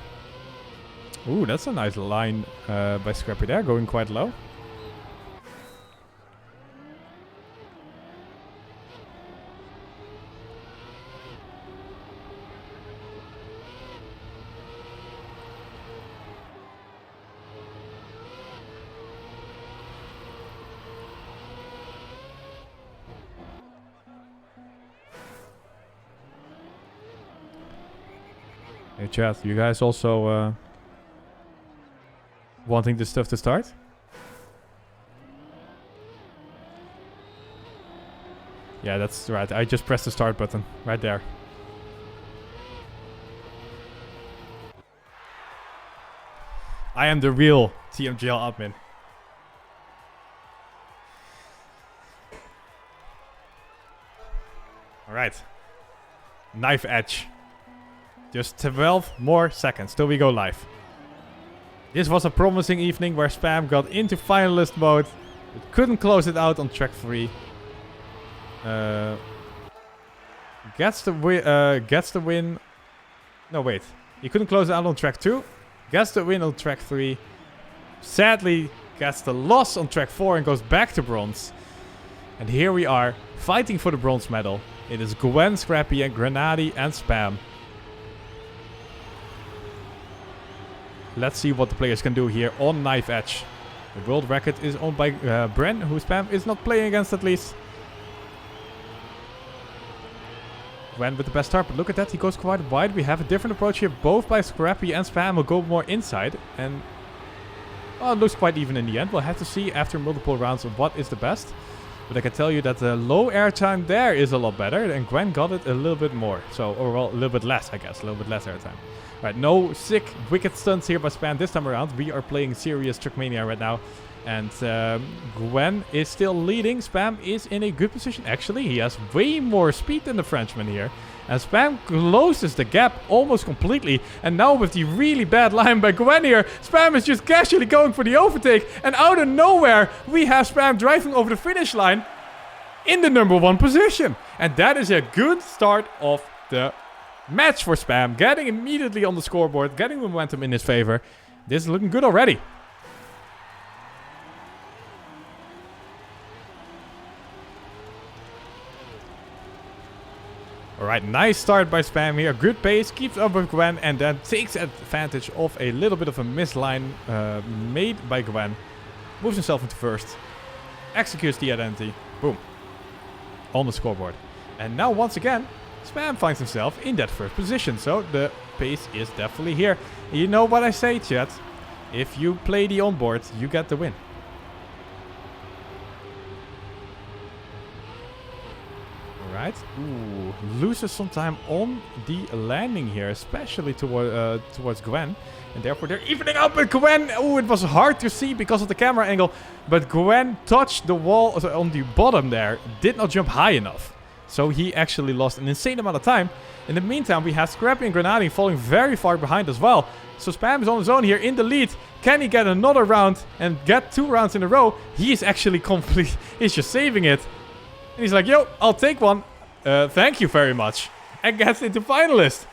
Ooh, that's a nice line by Scrappy there, going quite low. Hey chat, you guys also wanting this stuff to start? Yeah, that's right. I just pressed the start button right there. I am the real tmgl admin. Alright. Knife edge. Just 12 more seconds till we go live. This was a promising evening where Spam got into finalist mode. But couldn't close it out on track 3. Gets the win. No, wait. He couldn't close it out on track 2. Gets the win on track 3. Sadly, gets the loss on track 4 and goes back to bronze. And here we are, fighting for the bronze medal. It is Gwen, Scrappy, and Grenady and Spam. Let's see what the players can do here on Knife Edge. The world record is owned by Bren, who Spam is not playing against at least. Gwen with the best start, but look at that, he goes quite wide. We have a different approach here, both by Scrappy and Spam will go more inside. And well, it looks quite even in the end. We'll have to see after multiple rounds of what is the best. But I can tell you that the low airtime there is a lot better, and Gwen got it a little bit more. So, or well, a little bit less, I guess. A little bit less airtime. Right, no sick, wicked stunts here by Spam this time around. We are playing serious Trackmania right now. And Gwen is still leading. Spam is in a good position. Actually, he has way more speed than the Frenchman here. And Spam closes the gap almost completely. And now with the really bad line by Gwen here, Spam is just casually going for the overtake. And out of nowhere, we have Spam driving over the finish line in the #1 position. And that is a good start of the match for Spam. Getting immediately on the scoreboard, getting momentum in his favor. This is looking good already. Alright, nice start by Spam here. Good pace, keeps up with Gwen, and then takes advantage of a little bit of a misline made by Gwen. Moves himself into first. Executes the identity. Boom. On the scoreboard. And now once again, Spam finds himself in that first position. So the pace is definitely here. You know what I say, chat? If you play the onboard, you get the win. Right. Ooh, loses some time on the landing here, especially towards Gwen. And therefore they're evening up with Gwen. Oh, it was hard to see because of the camera angle. But Gwen touched the wall on the bottom there. Did not jump high enough. So he actually lost an insane amount of time. In the meantime, we have Scrappy and Grenady falling very far behind as well. So Spam is on his own here in the lead. Can he get another round and get 2 rounds in a row? He is actually complete. He's just saving it. And he's like, yo, I'll take one. Thank you very much. And gets into finalist.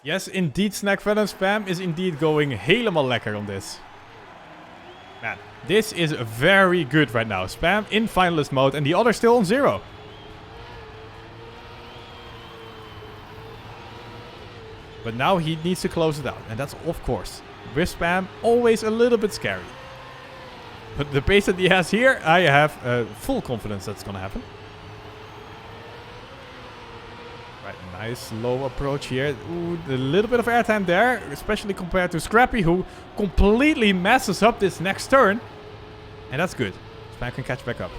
Yes, indeed, Snack Venom Spam is indeed going helemaal lekker on this. Man, this is very good right now. Spam in finalist mode and the other still on 0. But now he needs to close it out. And that's, of course, with Spam, always a little bit scary. But the pace that he has here, I have full confidence that's going to happen. Right, nice low approach here. Ooh, a little bit of airtime there, especially compared to Scrappy, who completely messes up this next turn. And that's good. Spam can catch back up.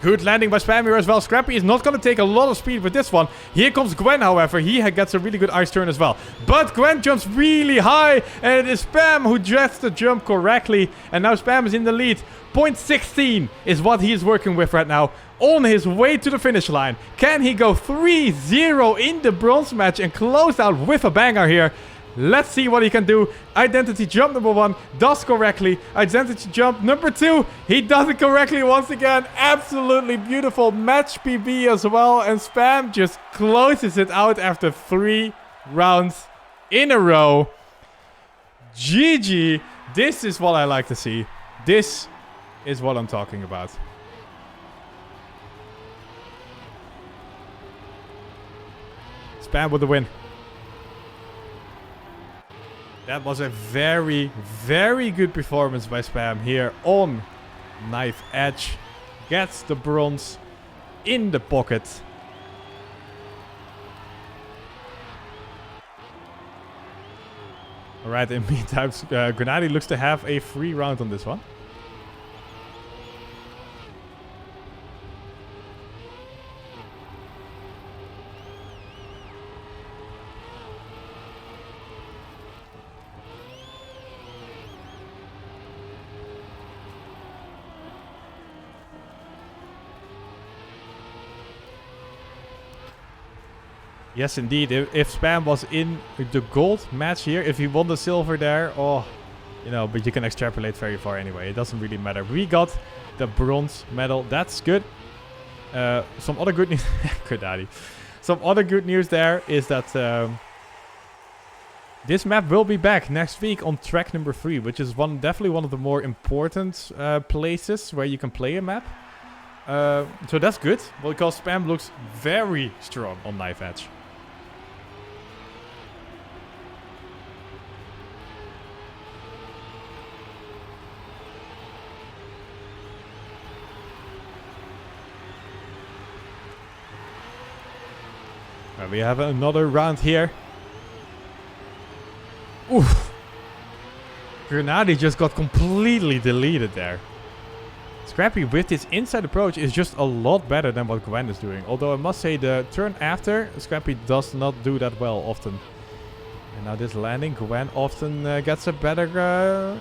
Good landing by Spam here as well. Scrappy is not going to take a lot of speed with this one. Here comes Gwen, however. He gets a really good ice turn as well. But Gwen jumps really high. And it is Spam who gets the jump correctly. And now Spam is in the lead. 0.16 is what he is working with right now. On his way to the finish line. Can he go 3-0 in the bronze match and close out with a banger here? Let's see what he can do. Identity jump #1 does correctly. Identity jump #2. He does it correctly once again. Absolutely beautiful match PB as well. And Spam just closes it out after 3 rounds in a row. GG. This is what I like to see. This is what I'm talking about. Spam with the win. That was a very, very good performance by Spam here on Knife Edge. Gets the bronze. in the pocket. Alright, in the meantime, Grenadi looks to have a free round on this one. Yes, indeed. If Spam was in the gold match here, if he won the silver there, oh, you know, but you can extrapolate very far anyway. It doesn't really matter. We got the bronze medal. That's good. Some other good news. Good daddy. Some other good news there is that this map will be back next week on track number 3, which is definitely one of the more important places where you can play a map. So that's good, because Spam looks very strong on Knife Edge. We have another round here. Oof. Grenadi just got completely deleted there. Scrappy with his inside approach is just a lot better than what Gwen is doing. Although I must say the turn after, Scrappy does not do that well often. And now this landing, Gwen often gets a better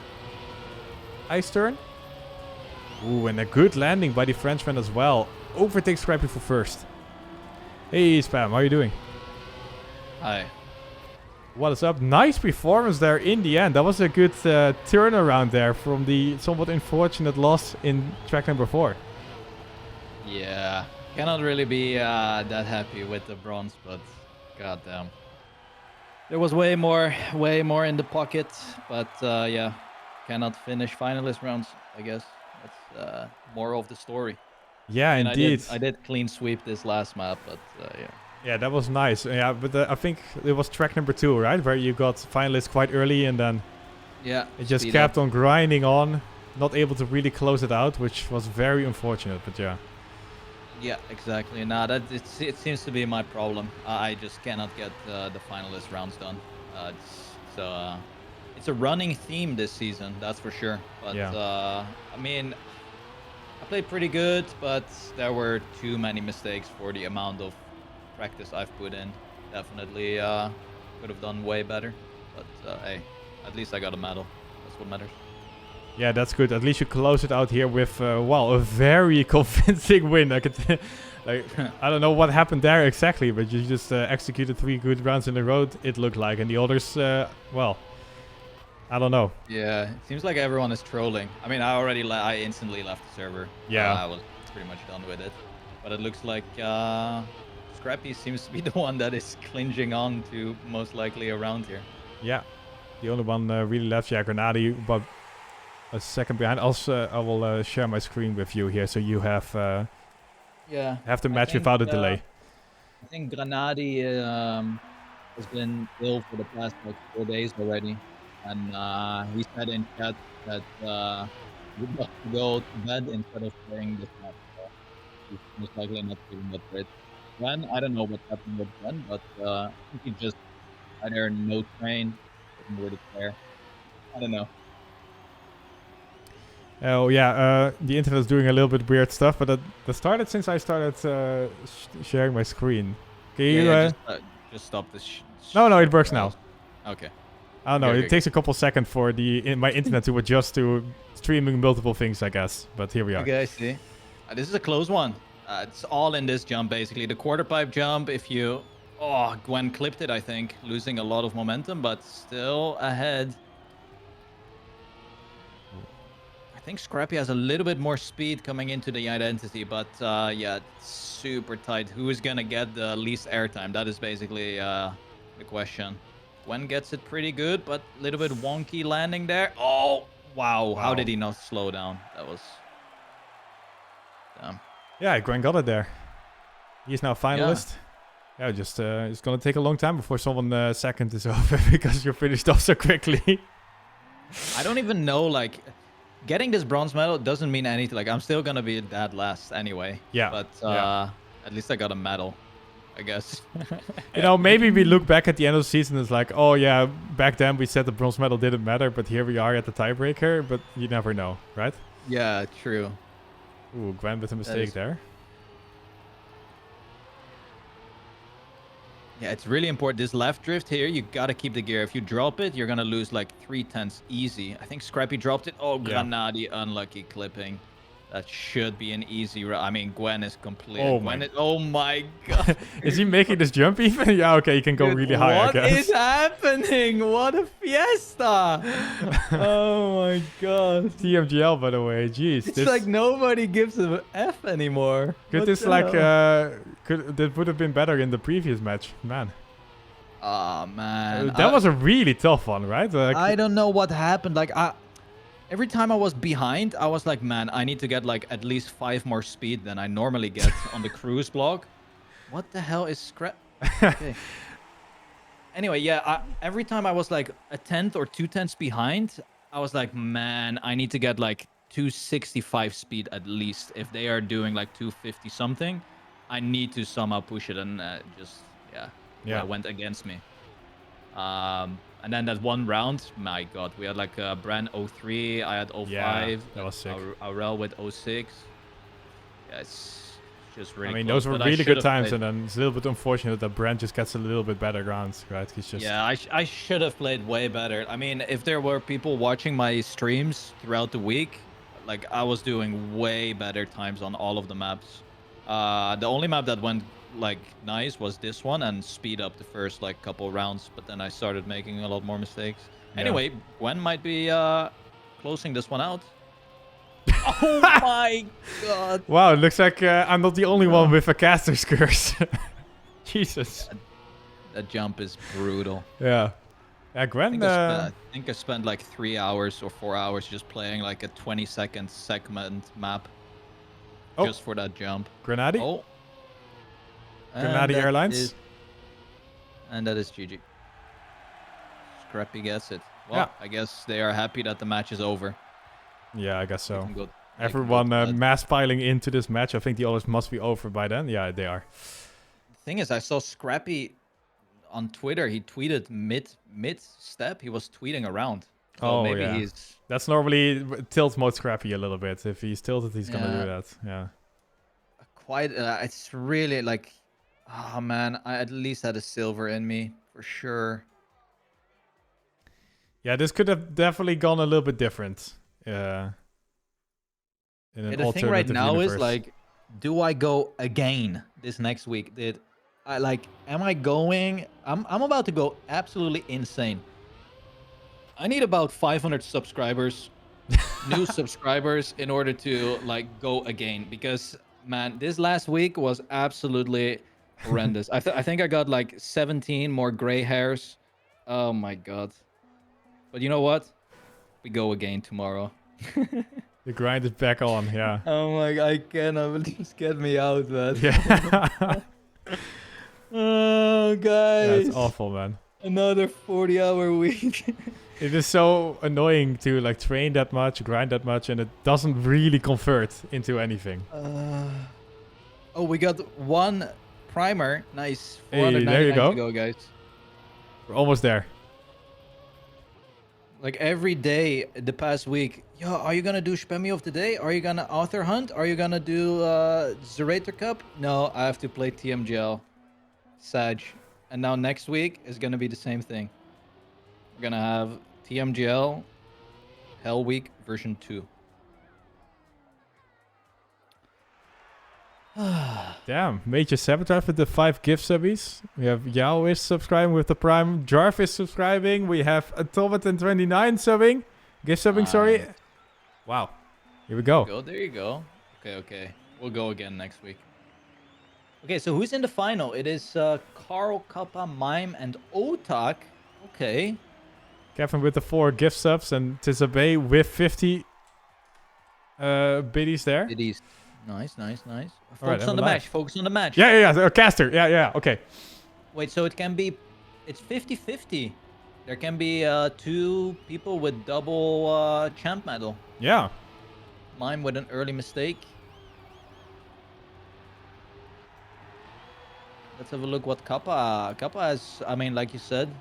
ice turn. Ooh, and a good landing by the Frenchman as well. Overtakes Scrappy for first. Hey Spam, how are you doing? Hi. What is up? Nice performance there in the end. That was a good turnaround there from the somewhat unfortunate loss in track number 4. Yeah, cannot really be that happy with the bronze, but goddamn. There was way more in the pocket, but yeah, cannot finish finalist rounds, I guess. That's more of the story. Yeah, and indeed. I did clean sweep this last map, but yeah. Yeah, that was nice. Yeah, but I think it was track number 2, right? Where you got finalists quite early and then yeah, it just kept on grinding on. Not able to really close it out, which was very unfortunate, but yeah. Yeah, exactly. Nah, it seems to be my problem. I just cannot get the finalist rounds done. It's a running theme this season, that's for sure. But yeah. I mean, I played pretty good, but there were too many mistakes for the amount of practice I've put in. Definitely could have done way better. But hey, at least I got a medal. That's what matters. Yeah, that's good. At least you close it out here with, well, a very convincing win. I could, like, I don't know what happened there exactly, but you just executed 3 good rounds in a row, it looked like. And the others, well, I don't know. Yeah, it seems like everyone is trolling. I mean, I instantly left the server. Yeah. I was pretty much done with it. But it looks like Scrappy seems to be the one that is clinging on to most likely around here. Yeah, the only one really left. Yeah, Grenadi, but a second behind. Also, I will share my screen with you here, so you have the match without a delay. I think Grenadi has been ill for the past like 4 days already, and he said in chat that he'd like to go to bed instead of playing this match. So he's most likely not feeling that great. Glenn, I don't know what happened with Glenn, but I think he just either no train, didn't really care. I don't know. Oh yeah, the internet is doing a little bit weird stuff, but that started since I started sharing my screen. Can you? Just stop this. No, it works now. Okay. I don't know. It takes a couple seconds for my internet to adjust to streaming multiple things, I guess. But here we are. Okay, I see. This is a close one. It's all in this jump, basically. The quarter pipe jump, if you... Oh, Gwen clipped it, I think. Losing a lot of momentum, but still ahead. I think Scrappy has a little bit more speed coming into the identity, but yeah, it's super tight. Who is going to get the least airtime? That is basically the question. Gwen gets it pretty good, but a little bit wonky landing there. Oh, wow. How did he not slow down? That was... Damn. Yeah, Gwen got it there. He's now finalist. Yeah, just it's gonna take a long time before someone second is over because you finished off so quickly. I don't even know, like, getting this bronze medal doesn't mean anything. Like, I'm still gonna be dead last anyway. Yeah. But at least I got a medal, I guess. You know, maybe we look back at the end of the season and it's like, oh yeah, back then we said the bronze medal didn't matter, but here we are at the tiebreaker. But you never know, right? Yeah, true. Ooh, Gwen with a mistake there. Yeah, it's really important. This left drift here, you gotta keep the gear. If you drop it, you're gonna lose like 3/10 easy. I think Scrappy dropped it. Oh, Granadi, unlucky clipping. That should be an easy. I mean, Gwen is complete. Oh oh my god. Is he making this jump even? Yeah, okay, he can go really high, I guess. What is happening? What a fiesta! Oh my god. TMGL, by the way. Jeez. It's like nobody gives an F anymore. Could this like that would have been better in the previous match, man. Oh man. That was a really tough one, right? Like, I don't know what happened. Like every time I was behind, I was like, man, I need to get like at least 5 more speed than I normally get on the cruise block. What the hell is scrap? Okay. Anyway, yeah, every time I was like a 10th or 2/10ths behind, I was like, man, I need to get like 265 speed at least. If they are doing like 250 something, I need to somehow push it, and it went against me. And then that one round, my god, we had like Bran 03, I had 05. Yeah, that was sick. Aurel with 06. Yeah, it's just really I mean, close, those were really good times, and then it's a little bit unfortunate that Brand just gets a little bit better rounds, right? He's just... Yeah, I should have played way better. I mean, if there were people watching my streams throughout the week, like, I was doing way better times on all of the maps. The only map that went like nice was this one, and speed up the first like couple rounds, but then I started making a lot more mistakes. Yeah. Anyway, Gwen might be closing this one out. Oh my god. Wow, it looks like I'm not the only one with a caster's curse. Jesus. That jump is brutal. Yeah. Yeah, Gwen... I think I spent like 3 hours or 4 hours just playing like a 20-second segment map just for that jump. Grenadi? Oh. Grenadi Airlines? And that is GG. Scrappy gets it. Well, I guess they are happy that the match is over. Yeah, I guess so. Go, Everyone mass piling into this match. I think the others must be over by then. Yeah, they are. The thing is, I saw Scrappy on Twitter. He tweeted mid-step. He was tweeting around. So maybe he's... That's normally tilt mode Scrappy a little bit. If he's tilted, he's going to do that. Yeah. Quite... it's really like... Oh, man. I at least had a silver in me. For sure. Yeah, this could have definitely gone a little bit different. In an the thing right now universe. is like, do I go again this next week? Am I going? I'm about to go absolutely insane. I need about 500 subscribers, new subscribers, in order to like go again, because man, this last week was absolutely horrendous. I think I got like 17 more gray hairs. Oh my god. But you know what? We go again tomorrow. The grind is back on, yeah. Oh my god, I cannot, please get me out, man. Yeah. Oh, guys. That's awful, man. Another 40-hour week. It is so annoying to like train that much, grind that much, and it doesn't really convert into anything. Oh, we got one primer. Nice. Hey, there you go. To go, guys. We're almost there. Like every day the past week, yo, are you gonna do Spammiej of the day? Are you gonna author hunt? Are you gonna do Zerator Cup? No, I have to play TMGL. Sag. And now next week is gonna be the same thing. We're gonna have TMGL Hell Week version 2. Damn, Major Sabotage with the 5 gift subbies. We have Yao is subscribing with the Prime. Jarv is subscribing. We have Atomaton29 subbing. Gift subbing, sorry. Wow. Here we go. There you go. Okay. We'll go again next week. Okay, so who's in the final? It is Carl, Kappa, Mime, and Otak. Okay. Kevin with the 4 gift subs, and Tizabe with 50 biddies there. Biddies. Nice. Right, Focus on the match. Yeah. Caster. Yeah. Okay. Wait, so it can be... It's 50-50. There can be 2 people with double champ medal. Yeah. Mine with an early mistake. Let's have a look what Kappa has. I mean, like you said,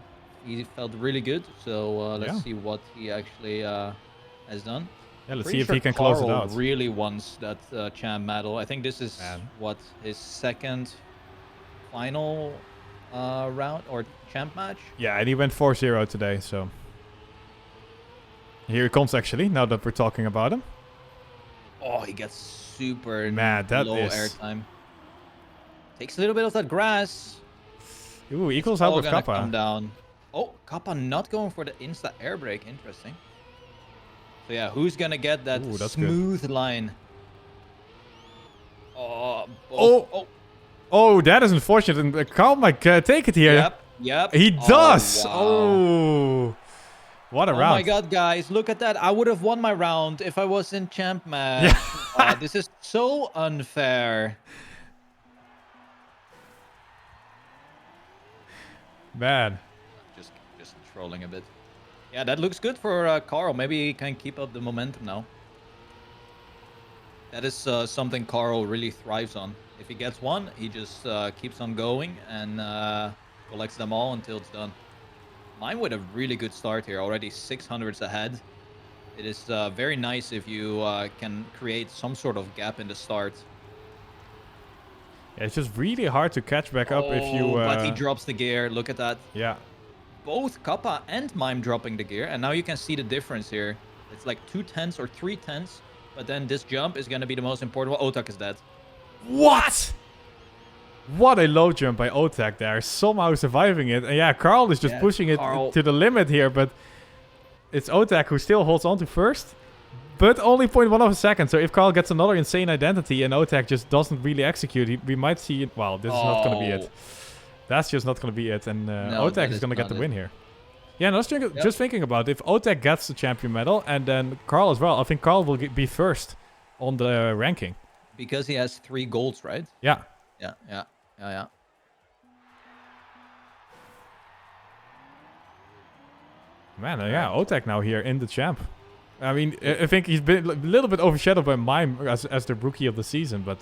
he felt really good. So let's see what he actually has done. Yeah, let's Pretty see if sure he can close it Carl out. really wants that champ medal. I think this is what his second final round or champ match. Yeah, and he went 4-0 today, so here he comes actually. Now that we're talking about him. Oh, he gets super low airtime. Takes a little bit of that grass. Ooh, equals out with Kappa. Come down. Oh, Kappa not going for the insta air brake. Interesting. So yeah, who's gonna get that smooth line? Oh, that is unfortunate. And Carl might take it here. Yep. He does. Wow. Oh, what a round. Oh my god, guys, look at that. I would have won my round if I was in champ match. This is so unfair. Man. Just trolling a bit. Yeah, that looks good for Carl. Maybe he can keep up the momentum now. That is something Carl really thrives on. If he gets one, he just keeps on going and collects them all until it's done. Mine with a really good start here, already 600s ahead. It is very nice if you can create some sort of gap in the start. Yeah, it's just really hard to catch back up if you... But he drops the gear, look at that. Yeah. Both Kappa and Mime dropping the gear, and now you can see the difference here. It's like 2/10 or 3/10, but then this jump is going to be the most important one. Otak is dead. What? What a low jump by Otak there. Somehow surviving it. And yeah, Carl is just pushing it to the limit here, but it's Otak who still holds on to first. But only 0.1 of a second. So if Carl gets another insane identity and Otak just doesn't really execute, we might see it. Well, this is not going to be it. That's just not going to be it. And no, Otak is going to get the win here. Yeah, and I was just thinking about if Otak gets the champion medal and then Carl as well, I think Carl will be first on the ranking. Because he has 3 golds, right? Yeah. Yeah. Man, yeah, Otak now here in the champ. I mean, I think he's been a little bit overshadowed by Mime as the rookie of the season, but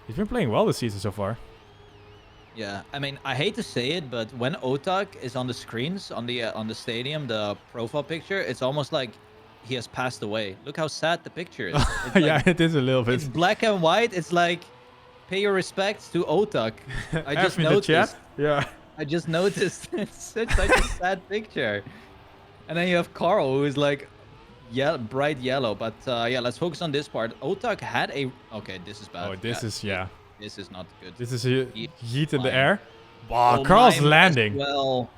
he's been playing well this season so far. Yeah, I mean, I hate to say it, but when Otak is on the screens on the stadium, the profile picture, it's almost like he has passed away. Look how sad the picture is. It's like, yeah, it is a little bit. It's black and white. It's like, pay your respects to Otak. I just noticed. The chat? Yeah. I just noticed. It's such like a sad picture. And then you have Carl, who is like, bright yellow. But yeah, let's focus on this part. Otak had a... Okay, this is bad. Oh, this is, yeah. This is not good. This is a heat in the air. Wow, Carl's landing. Well,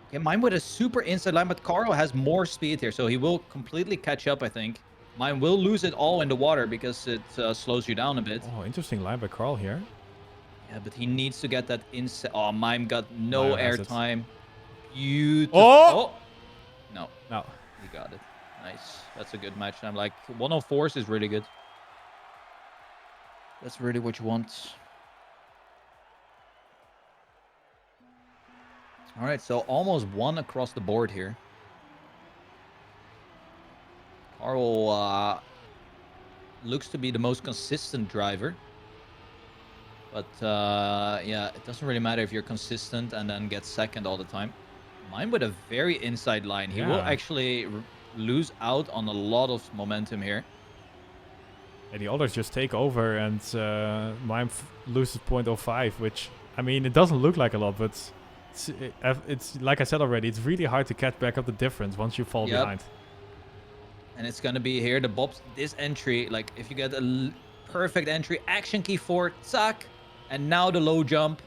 okay, mine with a super inside line, but Carl has more speed here, so he will completely catch up, I think. Mine will lose it all in the water because it slows you down a bit. Oh, interesting line by Carl here. Yeah, but he needs to get that inside. Oh, Mime got no airtime. Beautiful. Oh! No. No. He got it. Nice. That's a good match. I'm like, 104s is really good. That's really what you want. All right, so almost 1 across the board here. Carl looks to be the most consistent driver. But yeah, it doesn't really matter if you're consistent and then get second all the time. Mine with a very inside line. He will actually lose out on a lot of momentum here. And the others just take over and Mime loses 0.05, which, I mean, it doesn't look like a lot, but it's like I said already, it's really hard to catch back up the difference once you fall behind. And it's going to be here, the bobs, this entry, like if you get a perfect entry, action key 4, zack, and now the low jump.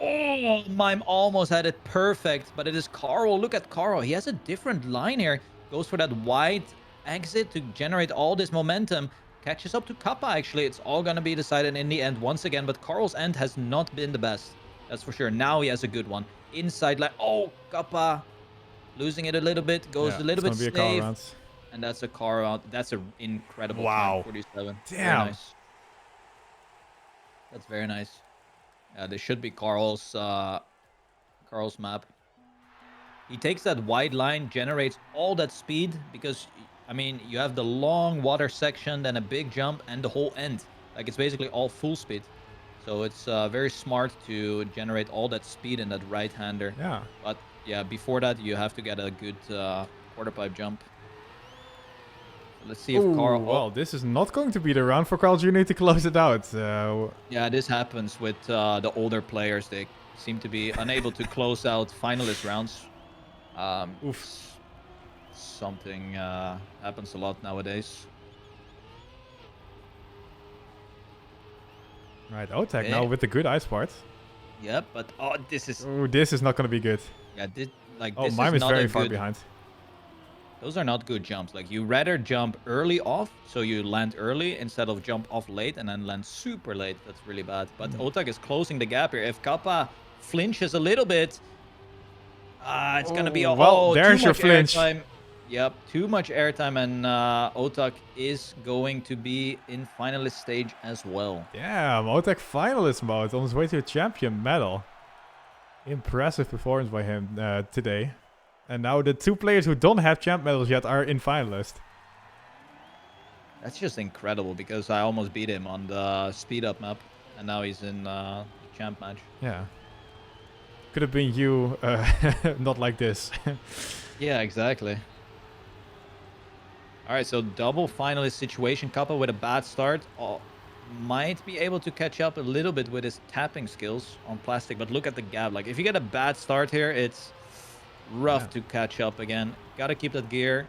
Oh, Mime almost had it perfect, but it is Carl. Look at Carl. He has a different line here. Goes for that wide exit to generate all this momentum. Catches up to Kappa, actually. It's all going to be decided in the end once again, but Carl's end has not been the best. That's for sure. Now he has a good one. Inside line. Oh, Kappa. Losing it a little bit. Goes a little bit safe. And that's a car round. That's an incredible time. 47. Damn. Very nice. That's very nice. This should be Carl's Carl's map. He takes that wide line, generates all that speed because, I mean, you have the long water section, then a big jump, and the whole end. Like, it's basically all full speed. So it's very smart to generate all that speed in that right-hander. Yeah. But yeah, before that, you have to get a good quarter pipe jump. Let's see if Carl... Well, this is not going to be the round for Carl Jr. to close it out. Yeah, this happens with the older players. They seem to be unable to close out finalist rounds. Oof. Something happens a lot nowadays. Right, Otek now with the good ice part. Yep, but this is... Oh, this is not going to be good. Yeah, this Mime is not very a far good... behind. Those are not good jumps. Like, you rather jump early off, so you land early, instead of jump off late and then land super late. That's really bad. But Otak is closing the gap here. If Kappa flinches a little bit, it's going to be... there's your flinch. Airtime. Yep, too much airtime, and Otak is going to be in finalist stage as well. Damn, Otek finalist mode on his way to a champion medal. Impressive performance by him today. And now the two players who don't have champ medals yet are in finalist. That's just incredible because I almost beat him on the speed up map, and now he's in the champ match. Yeah. Could have been you, not like this. Yeah, exactly. All right, so double finalist situation. Kappa with a bad start. Might be able to catch up a little bit with his tapping skills on plastic, but look at the gap. Like, if you get a bad start here, it's rough to catch up again. Gotta keep that gear.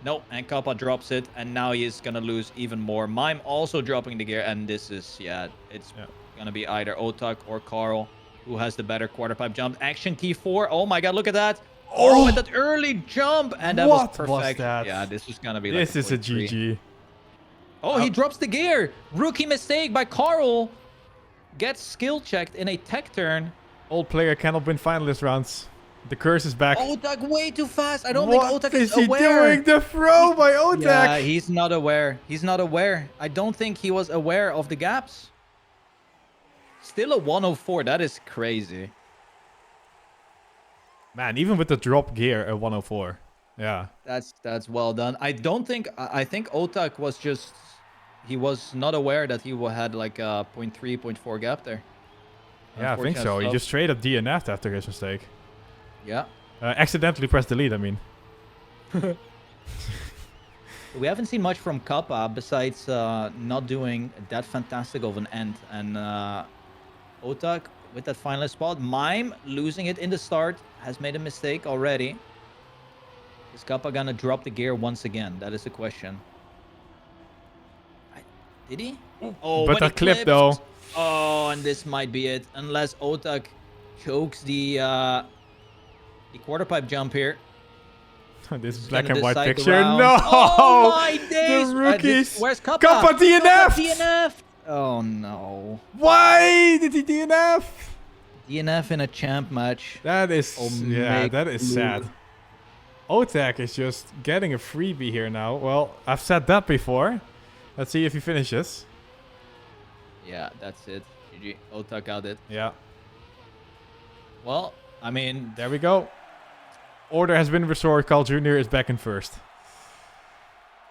Nope, and Kappa drops it, and now he's gonna lose even more. Mime also dropping the gear, and this is, it's gonna be either Otak or Carl who has the better quarter pipe jump. Action key 4. Oh my god, look at that. Oh, with that early jump, and that was perfect. Was that? Yeah, this is gonna be this like is a GG. Oh, he drops the gear. Rookie mistake by Carl. Gets skill checked in a tech turn. Old player cannot win finalist rounds. The curse is back. Otak way too fast. I don't think Otak is aware. What is he doing? The throw by Otak. Yeah, he's not aware. He's not aware. I don't think he was aware of the gaps. Still a 104. That is crazy. Man, even with the drop gear, a 104. Yeah. That's well done. I think Otak was just... He was not aware that he had like a 0.3, 0.4 gap there. Yeah, I think so. He just straight up DNF'd after his mistake. Yeah. Accidentally pressed delete, I mean. We haven't seen much from Kappa besides not doing that fantastic of an end. And Otak with that finalist spot. Mime losing it in the start. Has made a mistake already. Is Kappa gonna drop the gear once again? That is the question. Did he? Oh, but that clip though. Oh, and this might be it. Unless Otak chokes the quarter pipe jump here. This black and white picture. No! Oh my days! The rookies. Where's Kappa? Kappa DNF! Kappa DNF! Oh no. Why did he DNF? DNF in a champ match. That is, that is sad. Otak is just getting a freebie here now. Well, I've said that before. Let's see if he finishes. Yeah, that's it. GG. Otak got it. Yeah. Well, I mean... There we go. Order has been restored. Carl Jr. is back in first.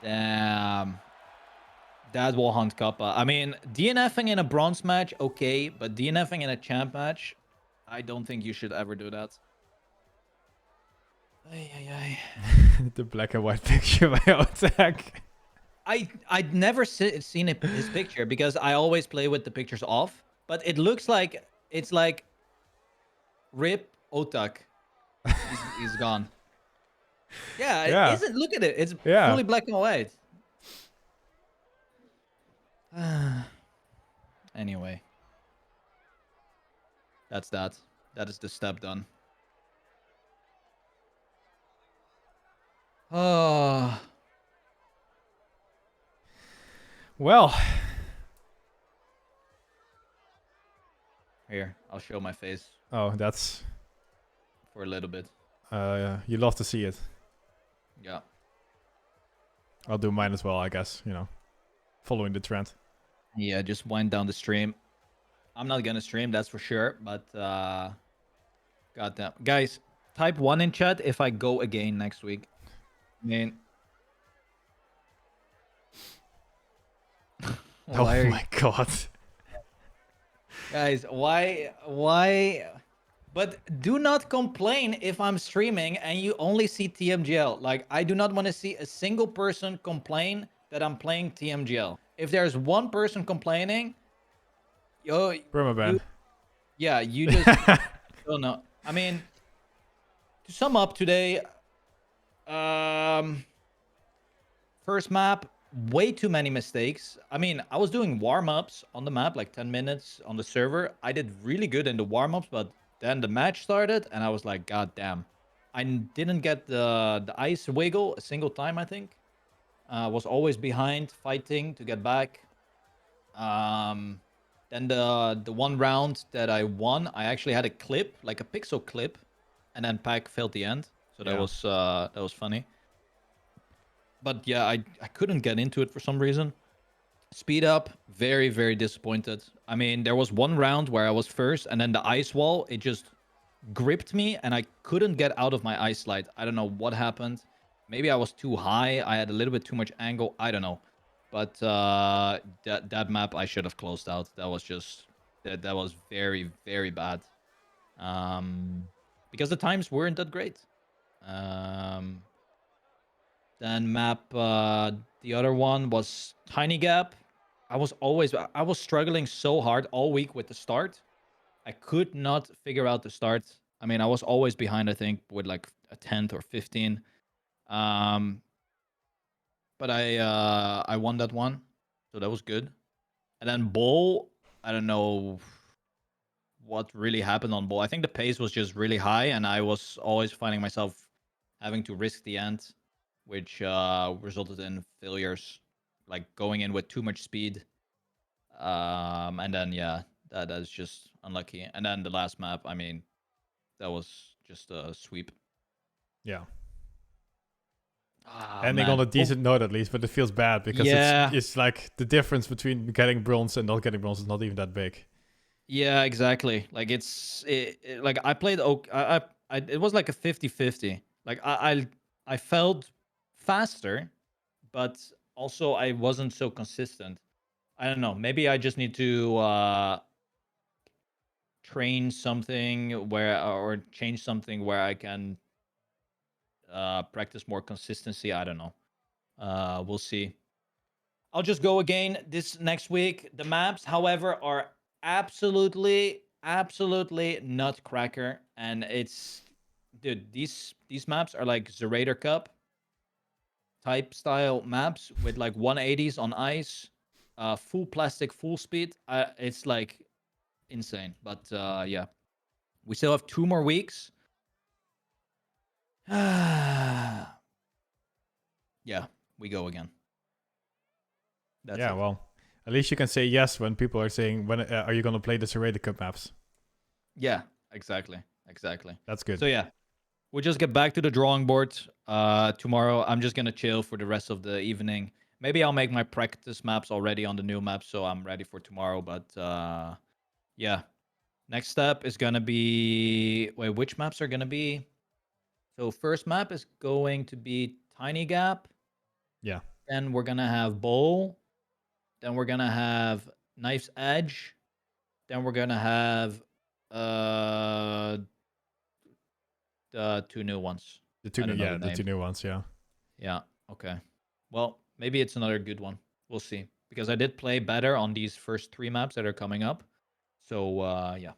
Damn. That will hunt Kappa. I mean, DNFing in a bronze match, okay. But DNFing in a champ match, I don't think you should ever do that. The black and white picture by Otak. I'd never seen his picture because I always play with the pictures off. But it looks like it's like RIP Otak. He's gone. Yeah, it isn't. Look at it. It's fully black and white. Anyway, that's that. That is the step done. Oh. Well. Here, I'll show my face. Oh, that's... For a little bit. You love to see it. Yeah. I'll do mine as well, I guess, you know. Following the trend. Yeah, just wind down the stream. I'm not gonna stream, that's for sure, but Goddamn. Guys, type 1 in chat if I go again next week. I mean... Oh my god. Guys, why? But do not complain if I'm streaming and you only see TMGL. Like, I do not want to see a single person complain that I'm playing TMGL. If there's one person complaining, Permaban. you just don't know. I mean, to sum up today, first map, way too many mistakes. I mean, I was doing warm-ups on the map, like 10 minutes on the server. I did really good in the warm-ups, but then the match started, and I was like, God damn. I didn't get the ice wiggle a single time, I think. Was always behind, fighting to get back. Then the one round that I won, I actually had a clip, like a pixel clip, and then Pack failed the end. So that was funny. But yeah, I couldn't get into it for some reason. Speed up, very, very disappointed. I mean, there was one round where I was first, and then the ice wall, it just gripped me, and I couldn't get out of my ice slide. I don't know what happened. Maybe I was too high. I had a little bit too much angle. I don't know. But that map I should have closed out. That was just that was very, very bad. Because the times weren't that great. Then map, the other one was Tiny Gap. I was struggling so hard all week with the start. I could not figure out the start. I mean, I was always behind, I think, with like a 10th or 15. But I won that one, so that was good. And then Bowl, I don't know what really happened on Bowl. I think the pace was just really high, and I was always finding myself having to risk the end, which resulted in failures, like going in with too much speed. And then that is just unlucky. And then the last map, I mean, that was just a sweep. Yeah. Ending on a decent note at least, but it feels bad because it's like the difference between getting bronze and not getting bronze is not even that big. Yeah, exactly. Like like I played it was like a 50-50. Like I felt faster, but also I wasn't so consistent. I don't know. Maybe I just need to train something or change something where I can practice more consistency. I don't know. We'll see. I'll just go again this next week. The maps, however, are absolutely nutcracker, and it's, dude, these maps are like Zerator Cup type style maps with like 180s on ice, full plastic, full speed. It's like insane. But yeah, we still have 2 more weeks. Yeah, we go again. That's it. Well, at least you can say yes when people are saying, when are you going to play the Serrated Cup maps? Yeah, exactly. That's good. So yeah, we'll just get back to the drawing board. Tomorrow, I'm just going to chill for the rest of the evening. Maybe I'll make my practice maps already on the new map, so I'm ready for tomorrow. But yeah, next step is going to be... Wait, which maps are going to be? So first map is going to be Tiny Gap. Yeah. Then we're going to have Bowl. Then we're going to have Knife's Edge. Then we're going to have the 2 new ones. The 2 new ones, yeah. Yeah, okay. Well, maybe it's another good one. We'll see. Because I did play better on these first 3 maps that are coming up. So, yeah.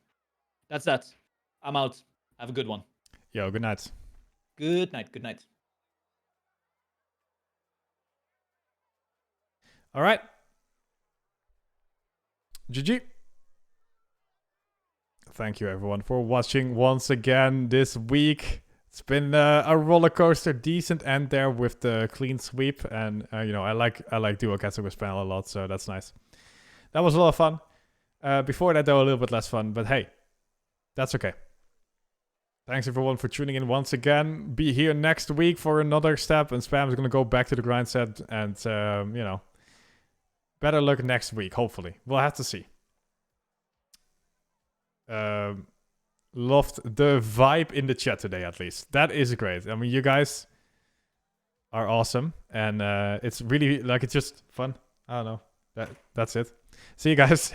That's that. I'm out. Have a good one. Yo, good night. Good night. All right. GG. Thank you everyone for watching once again this week. It's been a roller coaster, decent end there with the clean sweep, and you know, I like duo catching with Spammiej a lot, so that's nice. That was a lot of fun. Before that though, a little bit less fun, but hey, that's okay. Thanks everyone for tuning in once again. Be here next week for another step, and Spam is gonna go back to the grind set, and you know, better luck next week. Hopefully, we'll have to see. loved the vibe in the chat today, at least. That is great. I mean, you guys are awesome, and it's really like it's just fun. I don't know. That's it. See you guys.